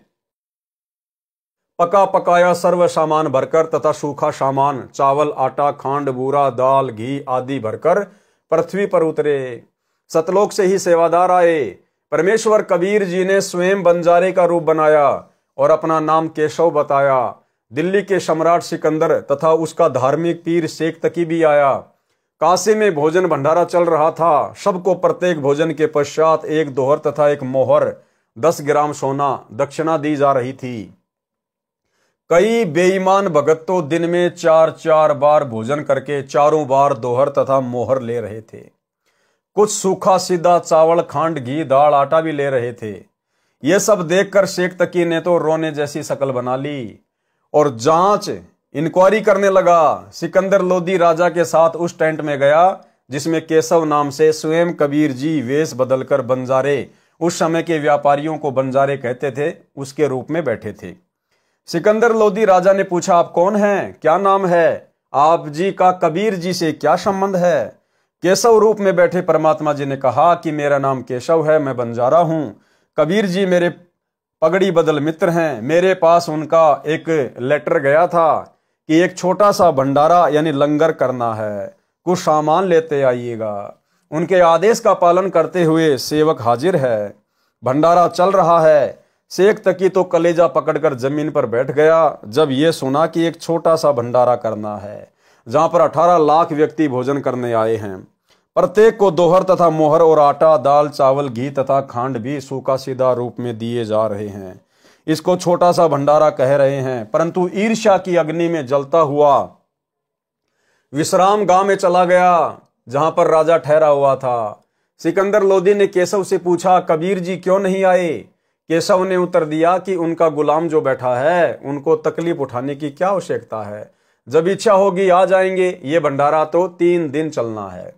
पका पकाया सर्व सामान भरकर तथा सूखा सामान, चावल, आटा, खांड, बूरा, दाल, घी आदि भरकर पृथ्वी पर उतरे। सतलोक से ही सेवादार आए। परमेश्वर कबीर जी ने स्वयं बंजारे का रूप बनाया और अपना नाम केशव बताया। दिल्ली के सम्राट सिकंदर तथा उसका धार्मिक पीर शेख तकी भी आया। काशी में भोजन भंडारा चल रहा था। सबको प्रत्येक भोजन के पश्चात एक दोहर तथा एक मोहर 10 ग्राम सोना दक्षिणा दी जा रही थी। कई बेईमान भगत तो दिन में 4-4 बार भोजन करके चारों बार दोहर तथा मोहर ले रहे थे। कुछ सूखा सीधा चावल, खांड, घी, दाल, आटा भी ले रहे थे। ये सब देखकर शेख तकी ने तो रोने जैसी शक्ल बना ली और जांच इंक्वायरी करने लगा। सिकंदर लोदी राजा के साथ उस टेंट में गया जिसमें केशव नाम से स्वयं कबीर जी वेश बदलकर बंजारे, उस समय के व्यापारियों को बंजारे कहते थे, उसके रूप में बैठे थे। सिकंदर लोदी राजा ने पूछा, आप कौन हैं, क्या नाम है, आप जी का कबीर जी से क्या संबंध है? केशव रूप में बैठे परमात्मा जी ने कहा कि मेरा नाम केशव है, मैं बंजारा हूं। कबीर जी मेरे पगड़ी बदल मित्र हैं। मेरे पास उनका एक लेटर गया था कि एक छोटा सा भंडारा यानी लंगर करना है, कुछ सामान लेते आइएगा। उनके आदेश का पालन करते हुए सेवक हाजिर है। भंडारा चल रहा है। शेख तकी तो कलेजा पकड़कर जमीन पर बैठ गया जब ये सुना कि एक छोटा सा भंडारा करना है जहां पर 18 लाख व्यक्ति भोजन करने आए हैं। प्रत्येक को दोहर तथा मोहर और आटा, दाल, चावल, घी तथा खांड भी सूखा सीधा रूप में दिए जा रहे हैं। इसको छोटा सा भंडारा कह रहे हैं, परंतु ईर्ष्या की अग्नि में जलता हुआ विश्राम गांव में चला गया जहां पर राजा ठहरा हुआ था। सिकंदर लोदी ने केशव से पूछा, कबीर जी क्यों नहीं आए? केशव ने उत्तर दिया कि उनका गुलाम जो बैठा है उनको तकलीफ उठाने की क्या आवश्यकता है, जब इच्छा होगी आ जाएंगे। ये भंडारा तो 3 दिन चलना है।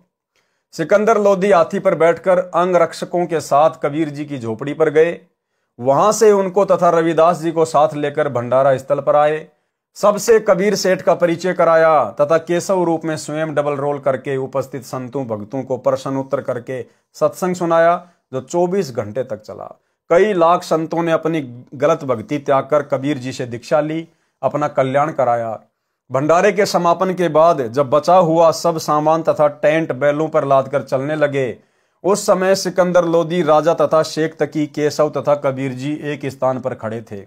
सिकंदर लोदी हाथी पर बैठकर अंगरक्षकों के साथ कबीर जी की झोपड़ी पर गए। वहां से उनको तथा रविदास जी को साथ लेकर भंडारा स्थल पर आए। सबसे कबीर सेठ का परिचय कराया तथा केशव रूप में स्वयं डबल रोल करके उपस्थित संतों भक्तों को प्रश्नोत्तर करके सत्संग सुनाया जो 24 घंटे तक चला। कई लाख संतों ने अपनी गलत भक्ति त्याग कर कबीर जी से दीक्षा ली, अपना कल्याण कराया। भंडारे के समापन के बाद जब बचा हुआ सब सामान तथा टेंट बैलों पर लादकर चलने लगे, उस समय सिकंदर लोदी राजा तथा शेख तकी, केशव तथा कबीर जी एक स्थान पर खड़े थे।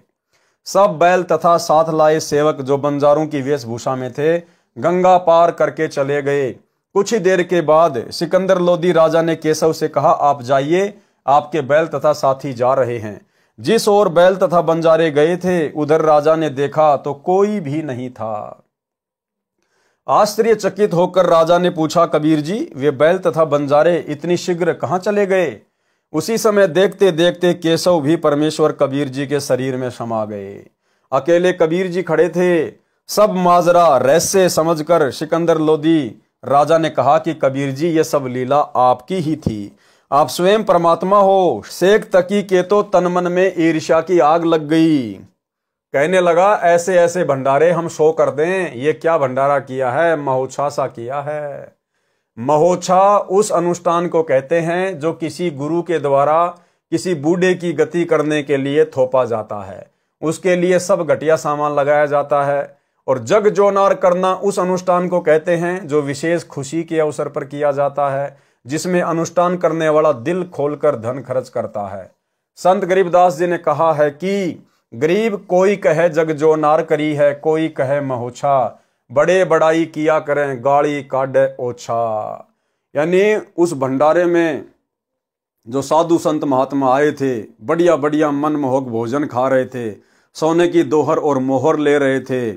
सब बैल तथा साथ लाए सेवक जो बंजारों की वेशभूषा में थे गंगा पार करके चले गए। कुछ ही देर के बाद सिकंदर लोदी राजा ने केशव से कहा, आप जाइए, आपके बैल तथा साथी जा रहे हैं। जिस ओर बैल तथा बंजारे गए थे उधर राजा ने देखा तो कोई भी नहीं था। आश्चर्यचकित होकर राजा ने पूछा, कबीर जी वे बैल तथा बंजारे इतनी शीघ्र कहां चले गए? उसी समय देखते देखते केशव भी परमेश्वर कबीर जी के शरीर में समा गए। अकेले कबीर जी खड़े थे। सब माजरा रहस्य समझकर सिकंदर लोदी राजा ने कहा कि कबीर जी ये सब लीला आपकी ही थी, आप स्वयं परमात्मा हो। शेख तकी के तो तन मन में ईर्ष्या की आग लग गई। कहने लगा, ऐसे ऐसे भंडारे हम शो कर दें, ये क्या भंडारा किया है, महोत्सा सा किया है। महोत्सा उस अनुष्ठान को कहते हैं जो किसी गुरु के द्वारा किसी बूढ़े की गति करने के लिए थोपा जाता है। उसके लिए सब घटिया सामान लगाया जाता है। और जग जोनार करना उस अनुष्ठान को कहते हैं जो विशेष खुशी के अवसर पर किया जाता है, जिसमें अनुष्ठान करने वाला दिल खोलकर धन खर्च करता है। संत गरीबदास जी ने कहा है कि गरीब कोई कहे जग जो नार करी है, कोई कहे महोछा, बड़े बड़ाई किया करें गाड़ी काढ़े ओछा। यानी उस भंडारे में जो साधु संत महात्मा आए थे, बढ़िया बढ़िया मनमोहक भोजन खा रहे थे, सोने की दोहर और मोहर ले रहे थे,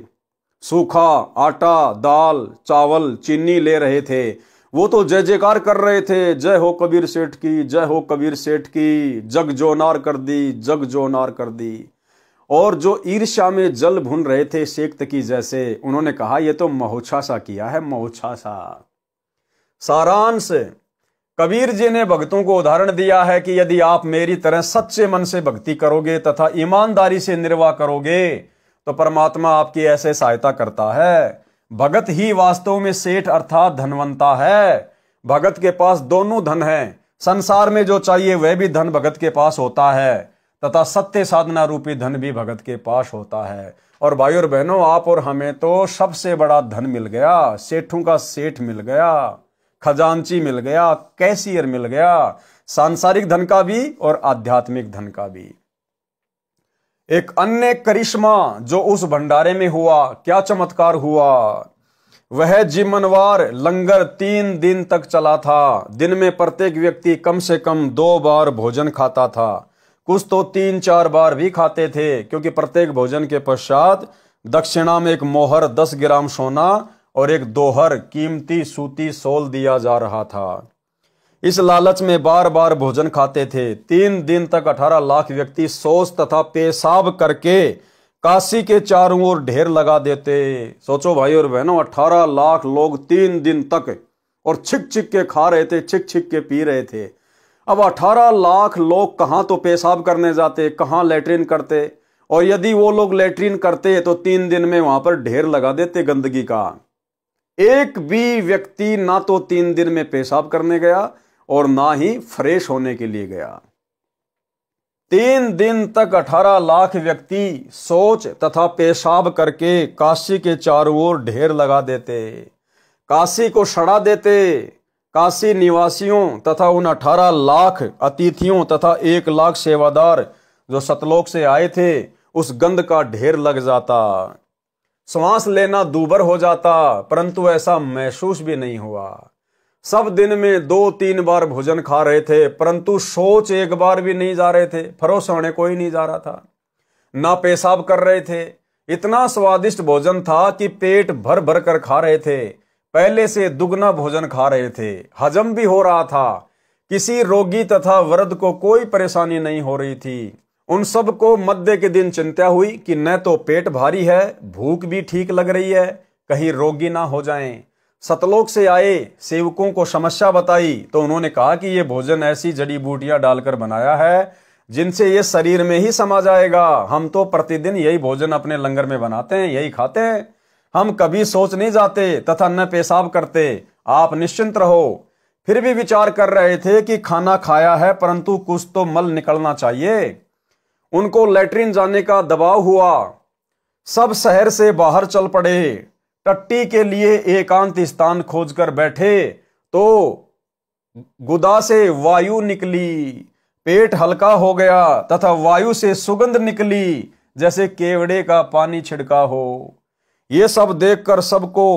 सूखा आटा, दाल, चावल, चीनी ले रहे थे, वो तो जय जयकार कर रहे थे, जय हो कबीर सेठ की, जय हो कबीर सेठ की, जग जो नार कर दी, जग जो नार कर दी। और जो ईर्ष्या में जल भुन रहे थे शेख तकी जैसे, उन्होंने कहा ये तो महोत्सा सा किया है, महोत्सा सा। सारांश, कबीर जी ने भक्तों को उदाहरण दिया है कि यदि आप मेरी तरह सच्चे मन से भक्ति करोगे तथा ईमानदारी से निर्वाह करोगे तो परमात्मा आपकी ऐसे सहायता करता है। भगत ही वास्तव में सेठ अर्थात धनवंता है। भगत के पास दोनों धन है। संसार में जो चाहिए वह भी धन भगत के पास होता है तथा सत्य साधना रूपी धन भी भगत के पास होता है। और भाई और बहनों, आप और हमें तो सबसे बड़ा धन मिल गया। सेठों का सेठ मिल गया, खजांची मिल गया, कैशियर मिल गया, सांसारिक धन का भी और आध्यात्मिक धन का भी। एक अन्य करिश्मा जो उस भंडारे में हुआ, क्या चमत्कार हुआ। वह जिम्मनवार लंगर 3 दिन तक चला था। दिन में प्रत्येक व्यक्ति कम से कम 2 बार भोजन खाता था, कुछ तो 3-4 बार भी खाते थे, क्योंकि प्रत्येक भोजन के पश्चात दक्षिणा में एक मोहर 10 ग्राम सोना और एक दोहर कीमती सूती सोल दिया जा रहा था। इस लालच में बार बार भोजन खाते थे। 3 दिन तक 18 लाख व्यक्ति शौच तथा पेशाब करके काशी के चारों ओर ढेर लगा देते। सोचो भाई और बहनों, 18 लाख लोग 3 दिन तक और छिक छिक के खा रहे थे, छिक छिक के पी रहे थे। अब 18 लाख लोग कहाँ तो पेशाब करने जाते, कहाँ लेटरिन करते, और यदि वो लोग लेटरिन करते तो 3 दिन में वहां पर ढेर लगा देते गंदगी का। एक भी व्यक्ति ना तो 3 दिन में पेशाब करने गया और ना ही फ्रेश होने के लिए गया। 3 दिन तक 18 लाख व्यक्ति शौच तथा पेशाब करके काशी के चारों ओर ढेर लगा देते, काशी को सड़ा देते। काशी निवासियों तथा उन 18 लाख अतिथियों तथा 1 लाख सेवादार जो सतलोक से आए थे, उस गंध का ढेर लग जाता। श्वास लेना दूभर हो जाता, परंतु ऐसा महसूस भी नहीं हुआ। सब दिन में 2-3 बार भोजन खा रहे थे, परंतु शौच एक बार भी नहीं जा रहे थे। फरोश होने कोई नहीं जा रहा था, ना पेशाब कर रहे थे। इतना स्वादिष्ट भोजन था कि पेट भर भर कर खा रहे थे। पहले से दुगना भोजन खा रहे थे, हजम भी हो रहा था। किसी रोगी तथा वृद्ध को कोई परेशानी नहीं हो रही थी। उन सब को मध्य के दिन चिंता हुई कि न तो पेट भारी है, भूख भी ठीक लग रही है, कहीं रोगी ना हो जाएं। सतलोक से आए सेवकों को समस्या बताई तो उन्होंने कहा कि ये भोजन ऐसी जड़ी बूटियां डालकर बनाया है जिनसे ये शरीर में ही समा जाएगा। हम तो प्रतिदिन यही भोजन अपने लंगर में बनाते हैं, यही खाते हैं। हम कभी सोच नहीं जाते तथा न पेशाब करते। आप निश्चिंत रहो। फिर भी विचार कर रहे थे कि खाना खाया है, परंतु कुछ तो मल निकलना चाहिए। उनको लेटरिन जाने का दबाव हुआ। सब शहर से बाहर चल पड़े। टट्टी के लिए एकांत स्थान खोजकर बैठे तो गुदा से वायु निकली। पेट हल्का हो गया तथा वायु से सुगंध निकली जैसे केवड़े का पानी छिड़का हो। ये सब देखकर सबको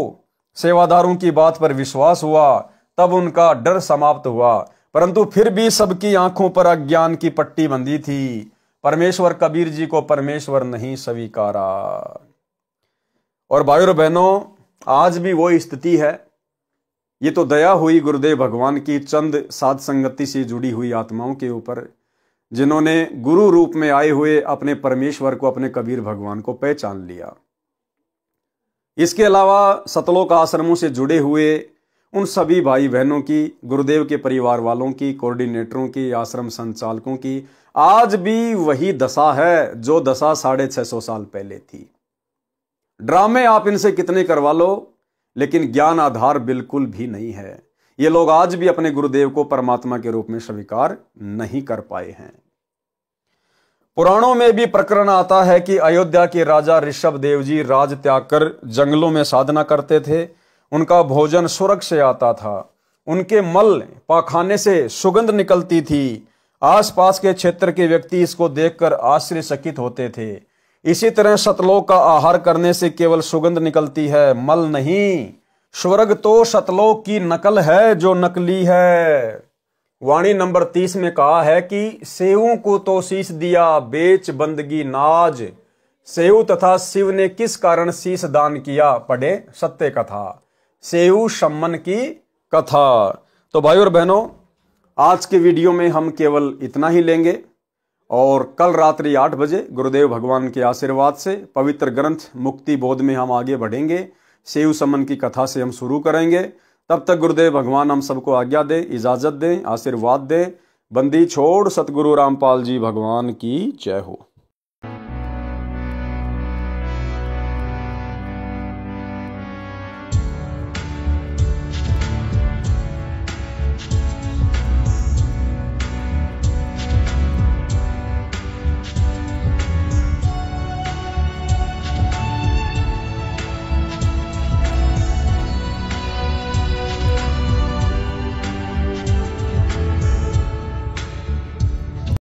सेवादारों की बात पर विश्वास हुआ। तब उनका डर समाप्त हुआ, परंतु फिर भी सबकी आंखों पर अज्ञान की पट्टी बंधी थी। परमेश्वर कबीर जी को परमेश्वर नहीं स्वीकारा। और भाइयों और बहनों, आज भी वो स्थिति है। ये तो दया हुई गुरुदेव भगवान की चंद साध संगति से जुड़ी हुई आत्माओं के ऊपर, जिन्होंने गुरु रूप में आए हुए अपने परमेश्वर को, अपने कबीर भगवान को पहचान लिया। इसके अलावा सतलोक आश्रमों से जुड़े हुए उन सभी भाई बहनों की, गुरुदेव के परिवार वालों की, कोऑर्डिनेटरों की, आश्रम संचालकों की आज भी वही दशा है जो दशा 650 साल पहले थी। ड्रामे आप इनसे कितने करवा लो, लेकिन ज्ञान आधार बिल्कुल भी नहीं है। ये लोग आज भी अपने गुरुदेव को परमात्मा के रूप में स्वीकार नहीं कर पाए हैं। पुराणों में भी प्रकरण आता है कि अयोध्या के राजा ऋषभ देव जी राज त्याग कर जंगलों में साधना करते थे। उनका भोजन स्वर्ग से आता था। उनके मल पाखाने से सुगंध निकलती थी। आसपास के क्षेत्र के व्यक्ति इसको देखकर आश्चर्यचकित होते थे। इसी तरह सतलोक का आहार करने से केवल सुगंध निकलती है, मल नहीं। स्वर्ग तो सतलोक की नकल है जो नकली है। वाणी नंबर 30 में कहा है कि सेवों को तो शीश दिया, बेच बंदगी नाज। सेव तथा शिव ने किस कारण शीश दान किया, पढ़े सत्य कथा। सेव सम्मन की कथा। तो भाई और बहनों, आज के वीडियो में हम केवल इतना ही लेंगे और कल रात्रि 8 बजे गुरुदेव भगवान के आशीर्वाद से पवित्र ग्रंथ मुक्ति बोध में हम आगे बढ़ेंगे। सेव सम्मन की कथा से हम शुरू करेंगे। तब तक गुरुदेव भगवान हम सबको आज्ञा दे, इजाजत दें, आशीर्वाद दें। बंदी छोड़ सतगुरु रामपाल जी भगवान की जय हो।